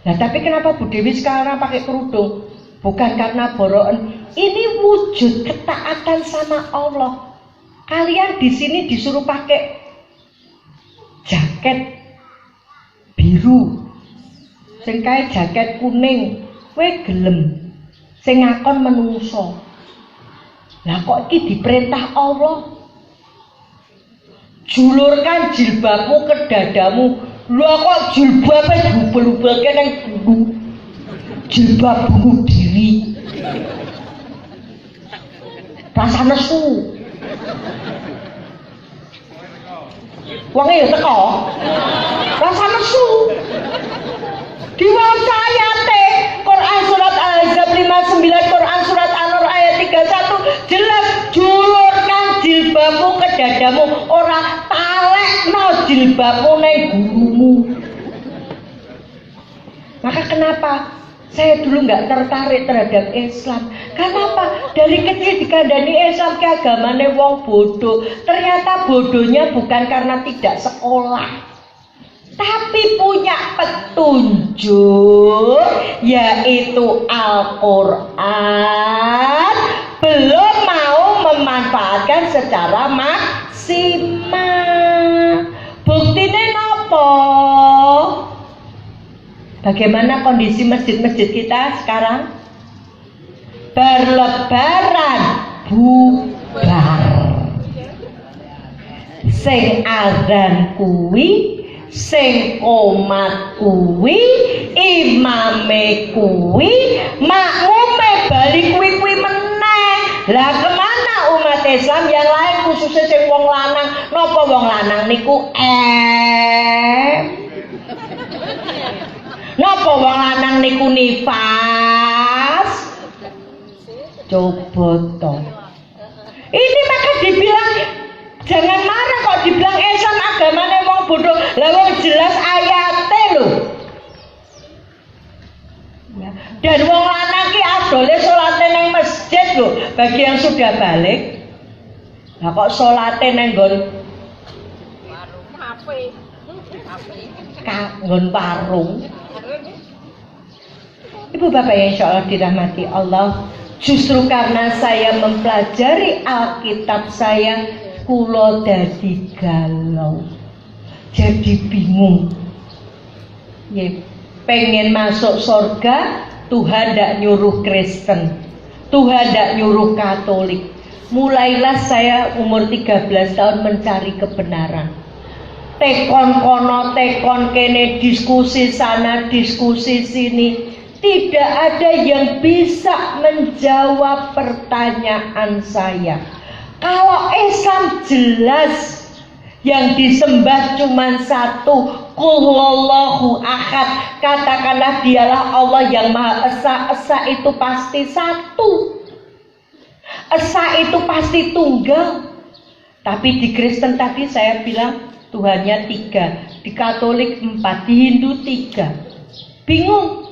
S1: Nah tapi kenapa Bu Dewi sekarang pakai kerudung? Bukan karena borokan, ini wujud ketaatan sama Allah. Kalian di sini disuruh pakai jaket biru, sing kae jaket kuning, we gelem, sing ngakon menungso. Lah kok iki diperintah Allah? Julurkan jilbabmu ke dadamu. Lah kok jilbabnya jubel-jubelke nang gulu. Jilbab bunuh diri. Rasa nesu. Wonge ya teko. Rasa nesu. Diwaca ayate Quran surat Al-Ahzab 59, Quran surat An-Nur ayat 31 jelas, julurkan jilbabmu ke dadamu, ora talekno jilbabmu nang gurumu. Maka kenapa saya dulu nggak tertarik terhadap Islam? Kenapa? Dari kecil dikandani Islam ke agamane wong bodoh. Ternyata bodohnya bukan karena tidak sekolah, tapi punya petunjuk, yaitu Al-Quran, belum mau memanfaatkan secara maksimal. Buktinya nopo? Bagaimana kondisi masjid-masjid kita sekarang? Berlebaran bubar. Sing azan kuwi, sing qomat kuwi, imame kuwi, makmume bali kuwi meneh. Lah kemana umat Islam yang lain, khususnya sing wong lanang? Napa wong lanang niku napa wong lanang niku nifas? Coba toh. Ini maka dibilang jangan marah kok dibilang Islam agamane wong bodoh. Lah wong jelas ayate lho. Ya. Dan wong lanang ki adole salate nang masjid lho, bagi yang sudah balik. Lah kok salate nang nggon warung kafe. Nggon warung. Ibu bapak yang insyaallah dirahmati Allah, justru karena saya mempelajari Alkitab saya, kulo dadi galau, jadi bingung. Ya, pengen masuk surga, Tuhan ndak nyuruh Kristen, Tuhan ndak nyuruh Katolik. Mulailah saya umur 13 tahun mencari kebenaran. Tekon kono, tekon kene, diskusi sana, diskusi sini. Tidak ada yang bisa menjawab pertanyaan saya. Kalau Islam jelas, yang disembah cuma satu, Qul huwallahu ahad. Katakanlah dialah Allah yang Maha Esa. Esa itu pasti satu, Esa itu pasti tunggal. Tapi di Kristen tadi saya bilang Tuhannya 3, di Katolik 4, di Hindu 3. Bingung,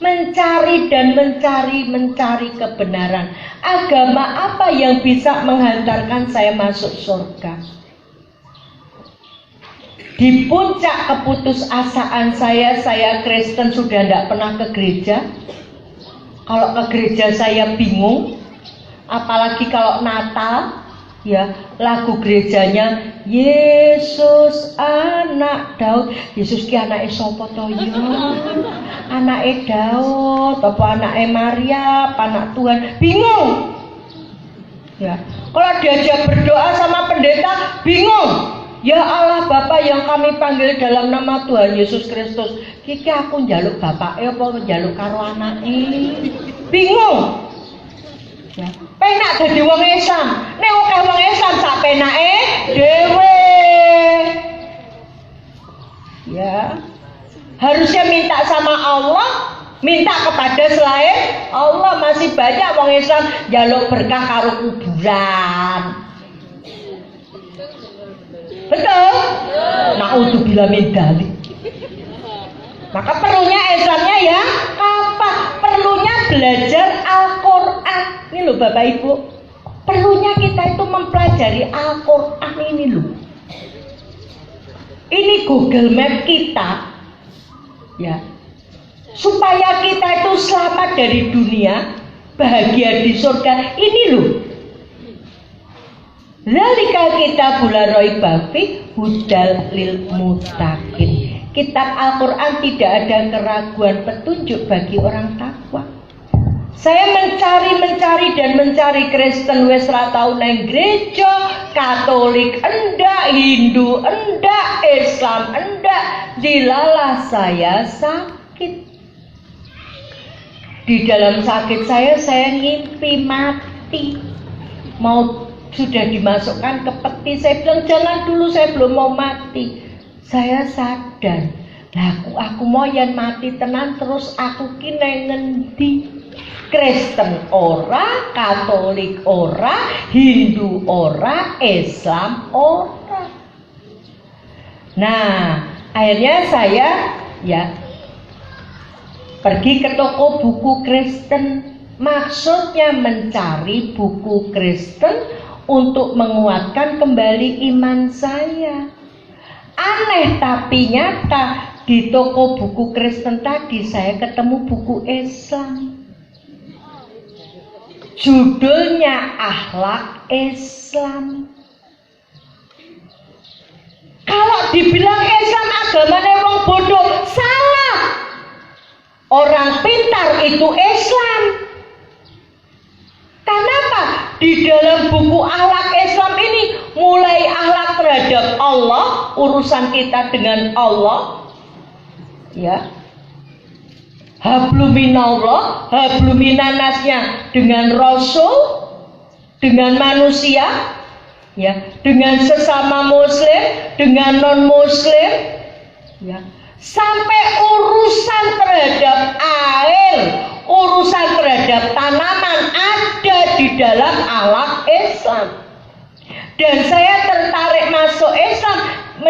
S1: mencari dan mencari kebenaran. Agama apa yang bisa menghantarkan saya masuk surga? Di puncak keputusasaan saya Kristen, sudah tidak pernah ke gereja. Kalau ke gereja saya bingung, apalagi kalau Natal, ya lagu gerejanya Yesus anak Daud. Yesus ki anake sapa to ya? Anake Daud apa anake Maria, anak Tuhan? Bingung. Ya, kalau diajak berdoa sama pendeta bingung. Ya Allah Bapa yang kami panggil dalam nama Tuhan Yesus Kristus, kiki aku njaluk bapake apa njaluk karo anake? Bingung. Ya, penak dadi wong Islam. Nek akeh wong Islam sak penake dhewe. Ya. Harusnya minta sama Allah, minta kepada selain Allah. Masih banyak wong Islam njaluk berkah karo kuburan. Betul? Naudzubillah min dzalik. Maka perlunya Islamnya ya apa? Perlunya belajar Al-Quran. Ini loh Bapak Ibu, perlunya kita itu mempelajari Al-Quran ini loh. Ini Google Map kita, ya, supaya kita itu selamat dari dunia, bahagia di surga. Ini loh. Zalika kitabul la raiba fi hudal lil muttaqin. Kitab Al-Quran tidak ada keraguan, petunjuk bagi orang takwa. Saya mencari Kristen wis ra tau nang gereja, Katolik enggak, Hindu enggak, Islam enggak. Dilalah saya sakit. Di dalam sakit saya ngimpi mati. Sudah dimasukkan ke peti. Saya bilang jangan dulu, saya belum mau mati. Saya sadar, aku mau yang mati tenan terus aku ki nang ngendi? Kristen ora, Katolik ora, Hindu ora, Islam ora. Nah, akhirnya saya ya pergi ke toko buku Kristen. Maksudnya mencari buku Kristen untuk menguatkan kembali iman saya. Aneh tapi nyata, di toko buku Kristen tadi saya ketemu buku Islam. Judulnya Akhlak Islam. Kalau dibilang Islam agamanya wong bodoh, salah. Orang pintar itu Islam. Kenapa? Di dalam buku Akhlak Islam ini mulai akhlak terhadap Allah, urusan kita dengan Allah, ya. Habluminallah, habluminanasnya dengan Rasul, dengan manusia, ya, dengan sesama Muslim, dengan non Muslim, ya, sampai urusan terhadap air, urusan terhadap tanaman ada di dalam akhlak Islam. Dan saya tertarik masuk Islam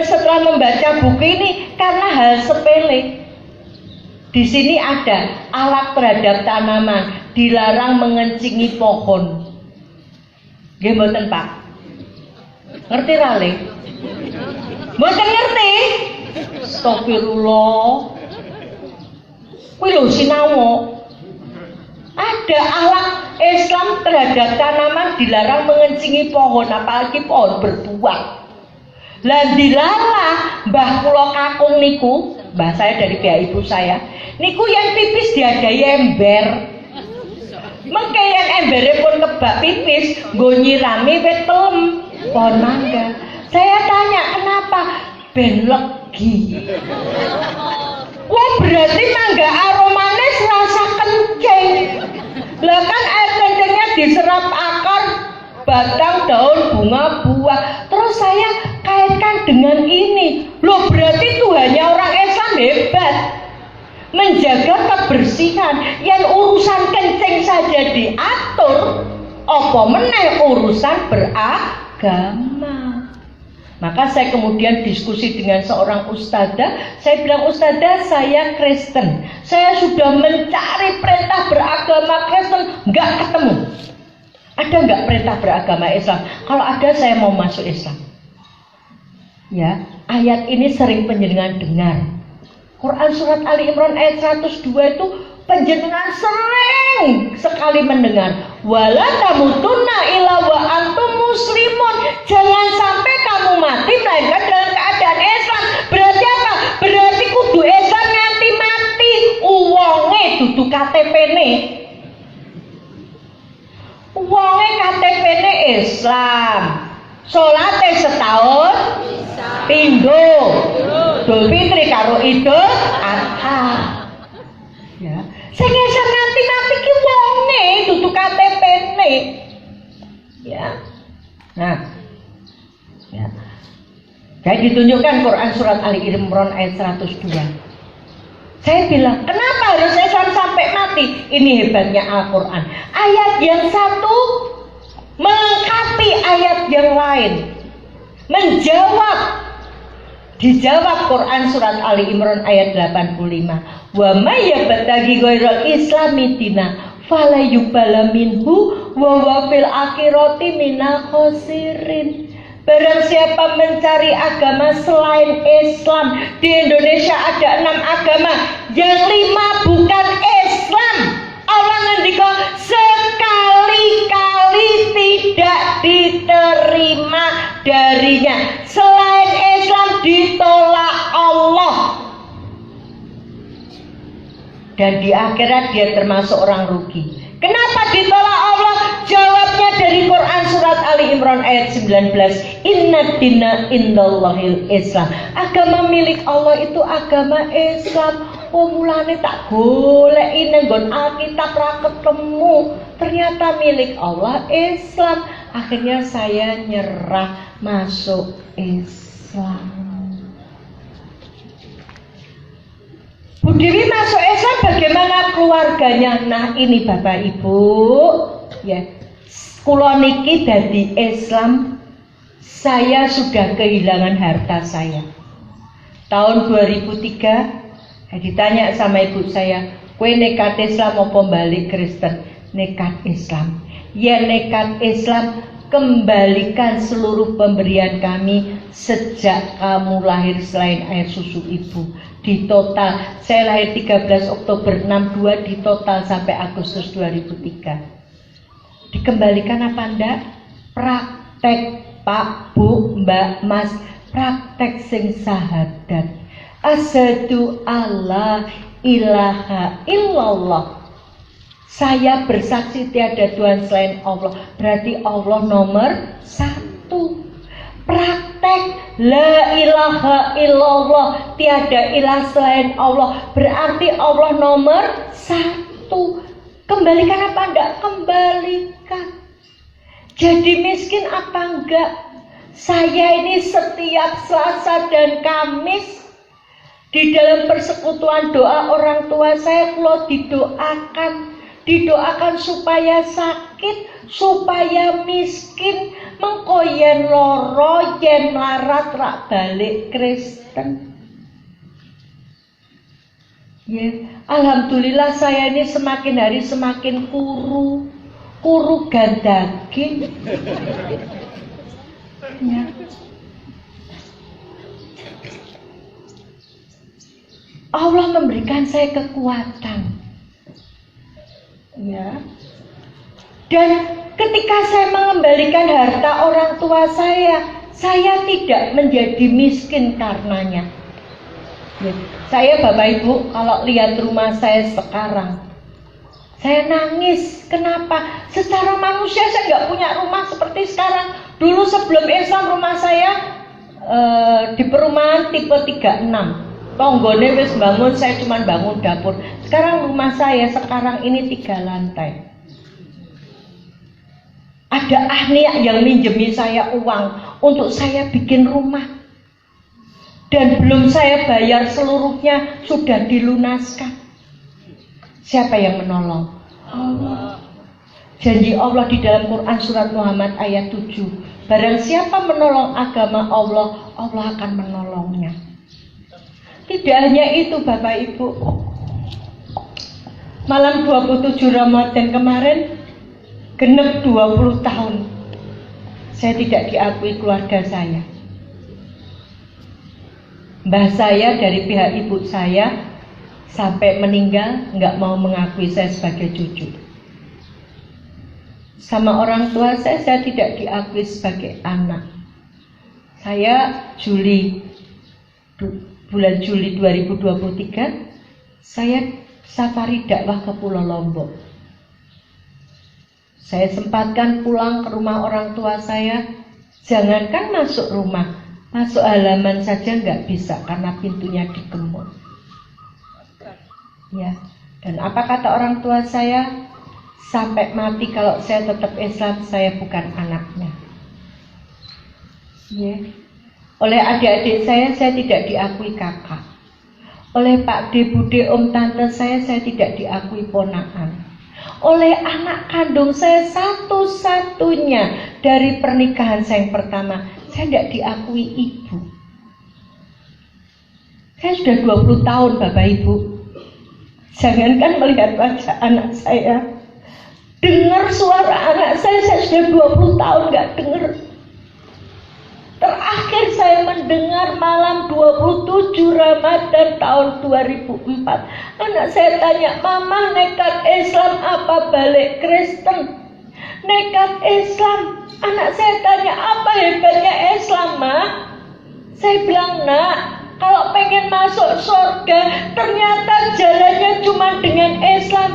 S1: setelah membaca buku ini karena hal sepele. Di sini ada akhlak terhadap tanaman, dilarang mengencingi pohon. Nggih mboten Pak? Ngerti rale? Mboten ngerti? Astagfirullah. Kuwi lho sinau. Ada akhlak Islam terhadap tanaman, dilarang mengencingi pohon, apalagi pohon berbuah. Lah dilarang mbah kula kakung niku, mbah saya dari pihak ibu saya, niku yang pipis diadai ember. Mengke yang embere pun kebak pipis, nggo nyirami wit pelem pohon mangga. Saya tanya, kenapa? Ben legi. Wah, berarti mangga aromanya serasa kencing. Lah kan air kencingnya diserap akar, batang, daun, bunga, buah. Terus saya kaitkan dengan ini. Loh, berarti Tuhannya orang Islam hebat, menjaga kebersihan. Yang urusan kencing saja diatur, apa meneh urusan beragama. Maka saya kemudian diskusi dengan seorang ustadzah. Saya bilang, ustadzah, saya Kristen, saya sudah mencari perintah beragama Kristen, nggak ketemu. Ada nggak perintah beragama Islam? Kalau ada, saya mau masuk Islam. Ya, ayat ini sering panjenengan dengar. Quran surat Ali Imran ayat 102 itu panjenengan sering sekali mendengar. Wala tamutunna illa wa antum muslimun. Jangan sampai kamu mati melainkan dalam keadaan Islam. Berarti apa? Berarti kudu Islam nganti mati. Uwonge dudu KTP-ne. Uwonge KTP-ne Islam. Salate setahun pindho. Idul Fitri karo Idul Adha. Ya. Sing Islam nganti mati ki wonge dudu KTP-ne. Ya. Nah. Ya. Saya ditunjukkan Quran surat Ali Imran ayat 102. Saya bilang, kenapa harus Islam sampai mati? Ini hebatnya Al-Quran. Ayat yang satu melengkapi ayat yang lain. Dijawab Quran surat Ali Imran ayat 85. Wa may yabtaghi ghairal islami dina fala yuqbala minhu wa huwa fil akhirati minal khasirin. Barang siapa mencari agama selain Islam, di Indonesia ada 6 agama, yang 5 bukan Islam. Allah ngendika sekali-kali tidak diterima darinya. Selain Islam ditolak Allah. Dan di akhirat dia termasuk orang rugi. Kenapa ditolak Allah? Jawabnya dari Quran surat Ali Imran ayat 19. Inna dina indallahil Islam. Agama milik Allah itu agama Islam. Mulane tak goleki nang nggon Alkitab ra ketemu. Ternyata milik Allah Islam. Akhirnya saya nyerah masuk Islam. Bu Dewi masuk Islam, bagaimana keluarganya? Nah ini Bapak Ibu, ya, kula niki dadi Islam, saya sudah kehilangan harta saya. Tahun 2003, ditanya sama ibu saya, kowe nekat Islam apa balik Kristen? Nekat Islam. Ya nekat Islam, kembalikan seluruh pemberian kami sejak kamu lahir selain air susu ibu. Di total, saya lahir 13 Oktober 62, di total sampai Agustus 2003. Dikembalikan apa enggak? Praktek Pak, Bu, Mbak, Mas, praktek sing sahadat. Asyhadu alla ilaha illallah. Saya bersaksi tiada Tuhan selain Allah. Berarti Allah nomor 1. Praktek la ilaha illallah, tiada ilah selain Allah, berarti Allah nomor 1. Kembalikan apa enggak? Kembalikan. Jadi miskin apa enggak? Saya ini setiap Selasa dan Kamis di dalam persekutuan doa orang tua saya, kalau didoakan supaya sakit, supaya miskin, mengkoyen loro, yen larat rak balik Kristen. Ya, alhamdulillah saya ini semakin hari semakin kuru gandaging. Ya. Allah memberikan saya kekuatan. Ya. Dan ketika saya mengembalikan harta orang tua saya tidak menjadi miskin karenanya. Ya. Saya Bapak Ibu kalau lihat rumah saya sekarang, saya nangis. Kenapa? Secara manusia saya nggak punya rumah seperti sekarang. Dulu sebelum Islam rumah saya di perumahan tipe 36. Tonggone wis bangun, saya cuma bangun dapur. Sekarang rumah saya sekarang ini 3 lantai. Ada ahli yang minjemi saya uang untuk saya bikin rumah. Dan belum saya bayar seluruhnya, sudah dilunaskan. Siapa yang menolong? Allah. Janji Allah di dalam Quran surat Muhammad ayat 7. Barang siapa menolong agama Allah, Allah akan menolongnya. Tidak hanya itu Bapak Ibu. Malam 27 Ramadan kemarin, genep 20 tahun saya tidak diakui keluarga saya. Mbah saya dari pihak ibu saya sampai meninggal nggak mau mengakui saya sebagai cucu. Sama orang tua saya tidak diakui sebagai anak. Saya bulan Juli 2023 saya safari dakwah ke Pulau Lombok. Saya sempatkan pulang ke rumah orang tua saya. Jangankan masuk rumah, masuk halaman saja nggak bisa karena pintunya digembok. Ya, dan apa kata orang tua saya? sampai mati kalau saya tetap Islam, saya bukan anaknya. Ya. Oleh adik-adik saya tidak diakui kakak. Oleh Pak D, Bude, Om, Tante saya tidak diakui ponakan. Oleh anak kandung saya satu-satunya dari pernikahan saya yang pertama, saya tidak diakui ibu. Saya sudah 20 tahun Bapak Ibu. Jangankan melihat wajah anak saya, dengar suara anak saya sudah 20 tahun gak dengar. Terakhir saya mendengar malam 27 Ramadan tahun 2004. Anak saya tanya, Mama nekat Islam apa balik Kristen? Nekat Islam. Anak saya tanya, apa hebatnya Islam, Ma? Saya bilang, Nak, kalau pengen masuk surga, ternyata jalannya cuma dengan Islam.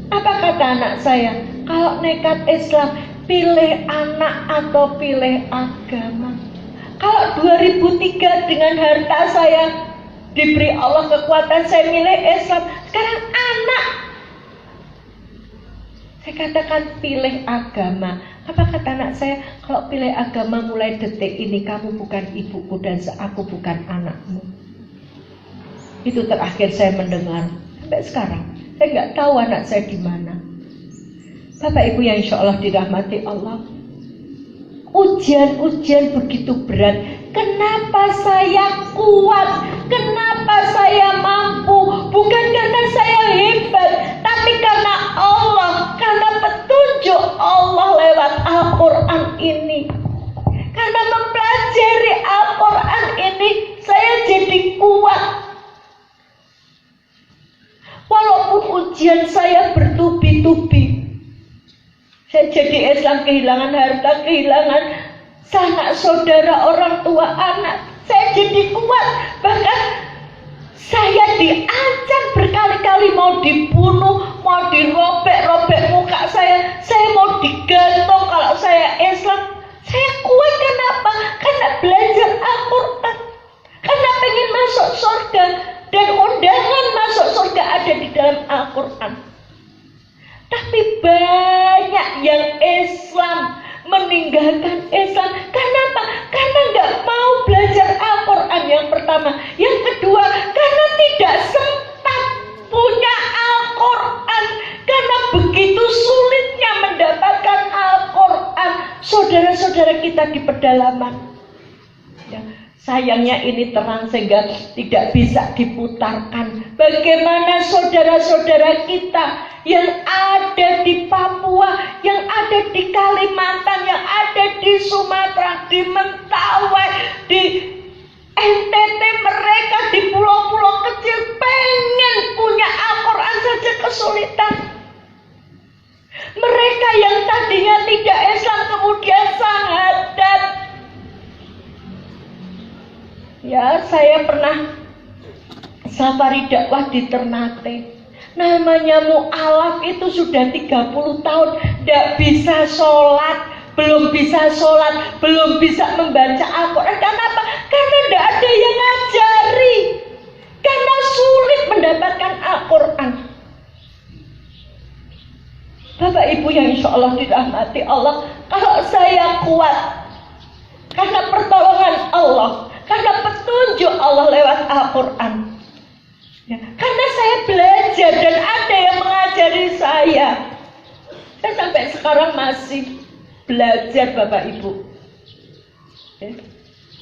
S1: Apa kata anak saya? Kalau nekat Islam, pilih anak atau pilih agama. Kalau 2003 dengan harta saya diberi Allah kekuatan, saya milih Islam. Sekarang anak, saya katakan pilih agama. Apa kata anak saya? Kalau pilih agama mulai detik ini, kamu bukan ibuku dan aku bukan anakmu. Itu terakhir saya mendengar. Sampai sekarang saya nggak tahu anak saya di mana. Bapak Ibu yang insya Allah dirahmati Allah, ujian-ujian begitu berat. Kenapa saya kuat? Kenapa saya mampu? Bukan karena saya hebat, tapi karena Allah, karena petunjuk Allah lewat Al-Quran ini. Karena mempelajari Al-Quran ini, saya jadi kuat. Walaupun ujian saya bertubi-tubi, saya jadi Islam, kehilangan harta, kehilangan sanak saudara, orang tua, anak. Saya jadi kuat. Bahkan saya diancam berkali-kali mau dibunuh, mau dirobek-robek muka saya mau digantung kalau saya Islam. Saya kuat kenapa? Karena belajar Al-Quran. Karena pengen masuk surga. Dan undangan masuk surga ada di dalam Al-Quran. Tapi banyak yang Islam meninggalkan Islam. Kenapa? Karena nggak mau belajar Al-Quran yang pertama. Yang kedua, karena tidak sempat punya Al-Quran. Karena begitu sulitnya mendapatkan Al-Quran. Saudara-saudara kita di pedalaman. Ya. Sayangnya ini terang sehingga tidak bisa diputarkan. Bagaimana saudara-saudara kita yang ada di Papua, yang ada di Kalimantan, yang ada di Sumatera, di Mentawai, di NTT, mereka di pulau-pulau kecil pengen punya Al-Quran saja kesulitan. Mereka yang tadinya tidak Islam kemudian syahadat. Ya, saya pernah safari dakwah di Ternate. Namanya mu'alaf itu sudah 30 tahun tidak bisa sholat, belum bisa sholat, belum bisa membaca Al-Quran. Kenapa? Karena tidak ada yang ngajari. Karena sulit mendapatkan Al-Quran. Bapak Ibu yang insya Allah dirahmati Allah, kalau saya kuat karena pertolongan Allah, karena petunjuk Allah lewat Al-Quran. Ya, karena saya belajar dan ada yang mengajari saya. Saya sampai sekarang masih belajar Bapak Ibu. Ya.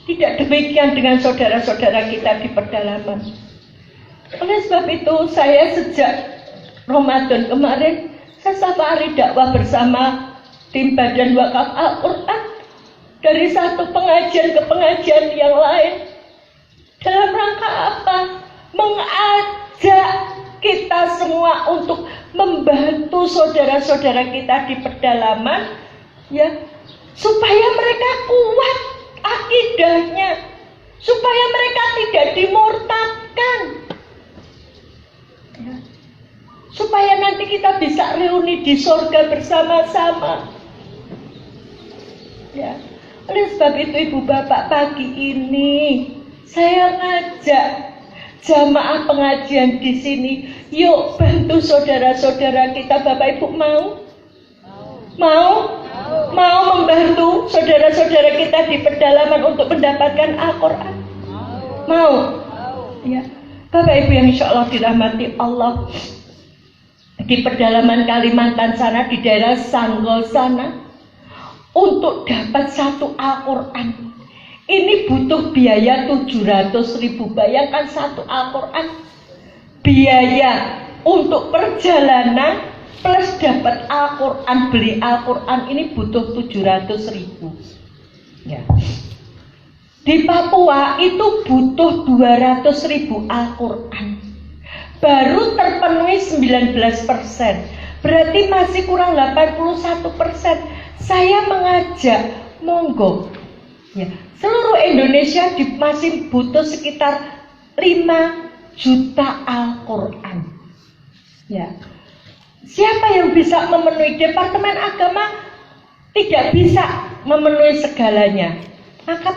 S1: Tidak demikian dengan saudara-saudara kita di pedalaman. Oleh sebab itu saya sejak Ramadan kemarin, saya safari dakwah bersama tim Badan Wakaf Al-Quran. Dari satu pengajian ke pengajian yang lain. Dalam rangka apa? Mengajak kita semua untuk membantu saudara-saudara kita di pedalaman, ya, supaya mereka kuat akidahnya, supaya mereka tidak dimurtadkan, ya, supaya nanti kita bisa reuni di surga bersama-sama. Ya. Oleh sebab itu Ibu Bapak, pagi ini saya ngajak jamaah pengajian di sini. Yuk bantu saudara-saudara kita. Bapak Ibu mau? Mau membantu saudara-saudara kita di pedalaman untuk mendapatkan Al-Quran? Mau? Ya. Bapak Ibu yang insya Allah dirahmati Allah, di pedalaman Kalimantan sana, di daerah Sanggol sana, untuk dapat satu Al-Quran ini butuh biaya 700.000. Bayangkan satu Al-Quran, biaya untuk perjalanan plus dapat Al-Quran, beli Al-Quran ini butuh 700.000. Ya. Di Papua itu butuh 200.000 Al-Quran, baru terpenuhi 19%, berarti masih kurang 81%. Saya mengajak, monggo ya, seluruh Indonesia masih butuh sekitar 5 juta Al-Quran. Ya. Siapa yang bisa memenuhi? Departemen Agama tidak bisa memenuhi segalanya. Maka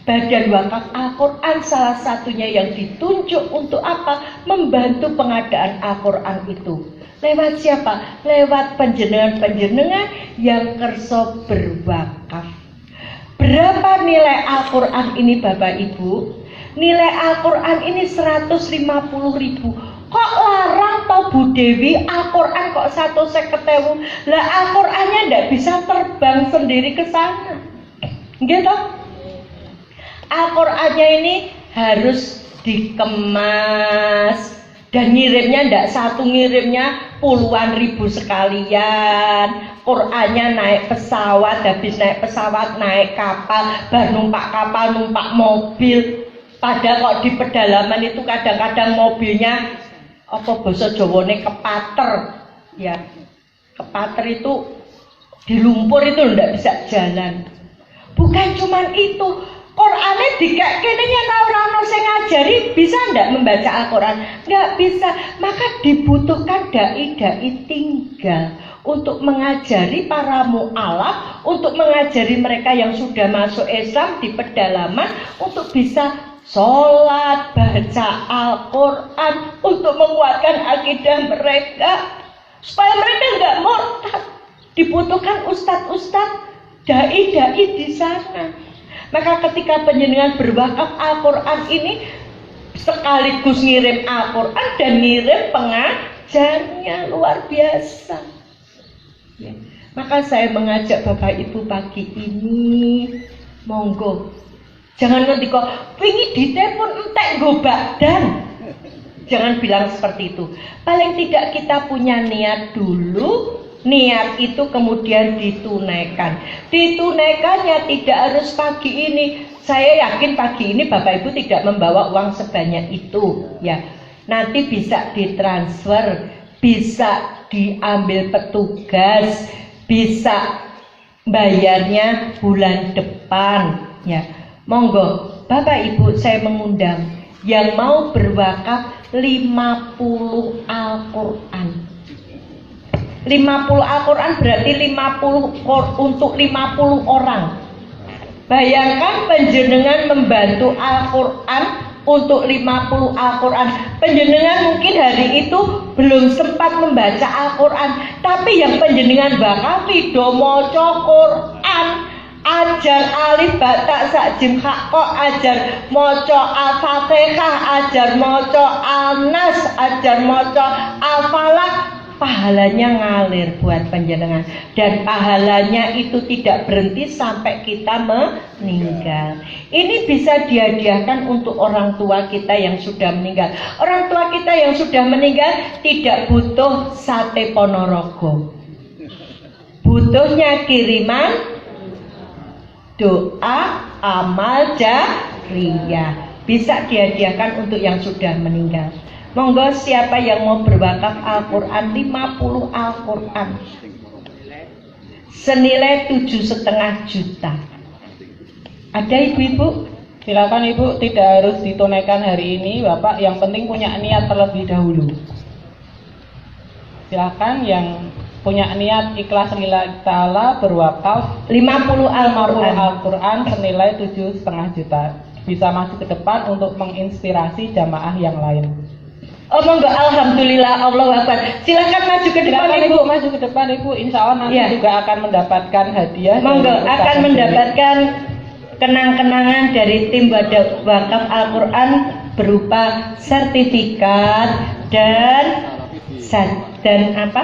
S1: Badan Wakaf Al-Quran salah satunya yang ditunjuk untuk apa? Membantu pengadaan Al-Quran itu. Lewat siapa? Lewat penjenengan-penjenengan yang kerso berwakaf. Berapa nilai Al-Quran ini Bapak Ibu? Nilai Al-Quran ini 150.000. Kok larang toh Bu Dewi? Al-Quran kok 150.000? Lah Al-Qurannya ndak bisa terbang sendiri ke sana. Gitu? Al-Qurannya ini harus dikemas dan ngirimnya ndak satu, ngirimnya puluhan ribu sekalian. Qurannya naik pesawat, habis naik pesawat naik kapal, baru numpak kapal, numpak mobil. Padahal kok di pedalaman itu kadang-kadang mobilnya apa bahasa Jawane kepater, ya kepater itu di lumpur itu ndak bisa jalan. Bukan cuman itu, Qurannya dikek kene yen ora ono sing ngajari, bisa ndak membaca Al-Quran? Nggak bisa. Maka dibutuhkan dai-dai tinggal untuk mengajari para mu'alaf, untuk mengajari mereka yang sudah masuk Islam di pedalaman untuk bisa sholat, baca Al-Quran, untuk menguatkan akidah mereka supaya mereka nggak murtad. Dibutuhkan ustadz-ustadz, dai-dai di sana. Maka ketika penjenengan berwakaf Al-Quran ini sekaligus ngirim Al-Quran dan ngirim pengajarnya, luar biasa ya. Maka saya mengajak Bapak Ibu pagi ini, monggo jangan ngerti kok wingi ditelepon entek nggo badan. Jangan bilang seperti itu. Paling tidak kita punya niat dulu. Niat itu kemudian ditunaikan. Ditunaikannya tidak harus pagi ini. Saya yakin pagi ini Bapak Ibu tidak membawa uang sebanyak itu ya. Nanti bisa ditransfer, bisa diambil petugas, bisa bayarnya bulan depan ya. Monggo Bapak Ibu, saya mengundang yang mau berwakaf 50 Al-Quran. 50 Al-Quran berarti 50 untuk 50 orang. Bayangkan penjenengan membantu Al-Quran untuk 50 Al-Quran. Penjenengan mungkin hari itu belum sempat membaca Al-Quran, tapi yang penjenengan wakafi do maca Quran, ajar alif ba ta sa jim ha qa, ajar maca Al-Fatihah, ajar maca An-Nas, ajar maca Al-Falaq, pahalanya ngalir buat penjenengan. Dan pahalanya itu tidak berhenti sampai kita meninggal. Ini bisa dihadiahkan untuk orang tua kita yang sudah meninggal. Orang tua kita yang sudah meninggal tidak butuh sate Ponorogo, butuhnya kiriman doa amal jariyah. Bisa dihadiahkan untuk yang sudah meninggal. Monggo siapa yang mau berwakaf Al-Quran 50 Al-Quran senilai 7,5 juta. Ada ibu-ibu?
S2: Silakan Ibu, tidak harus ditunaikan hari ini Bapak, yang penting punya niat terlebih dahulu. Silakan yang punya niat ikhlas lillahi ta'ala berwakaf
S1: 50 Al-Quran
S2: senilai 7,5 juta. bisa maju ke depan untuk menginspirasi jamaah yang lain.
S1: Oh monggo, alhamdulillah, Allahu Akbar. Silakan maju ke depan
S2: Silakan
S1: Ibu.
S2: Ibu maju ke depan Ibu, insya Allah nanti
S1: Ya.
S2: juga akan mendapatkan hadiah.
S1: Monggo,
S2: dari Ustaz
S1: akan
S2: Abdul.
S1: mendapatkan kenang-kenangan dari tim wakaf Al-Quran berupa sertifikat dan apa?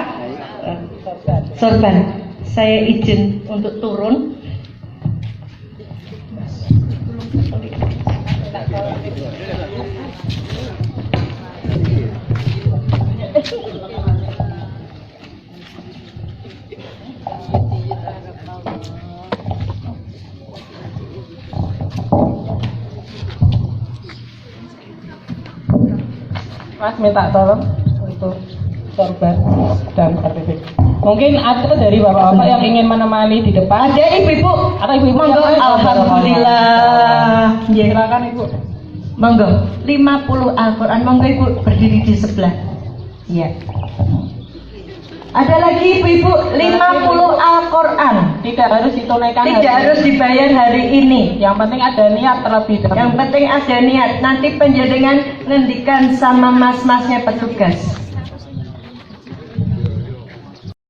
S1: Sorban. Saya izin untuk turun.
S2: Mas minta tolong untuk sorban dan sertifikat. Mungkin ada dari bapak-bapak yang ingin menemani di depan.
S1: Ada ibu-ibu.
S2: Atau ibu-ibu
S1: Monggo,
S2: yang lain?
S1: alhamdulillah. Ya.
S2: Silakan Ibu.
S1: Monggo, 50 Al-Quran. Monggo Ibu berdiri di sebelah. Ya. Ada lagi ibu-ibu 50 Al-Quran.
S2: Tidak harus ditunaikan
S1: Tidak
S2: hari
S1: harus
S2: ini.
S1: dibayar hari ini.
S2: Yang penting ada niat terlebih dahulu.
S1: Yang penting ada niat. Nanti penjaringan ngendikan sama mas-masnya petugas.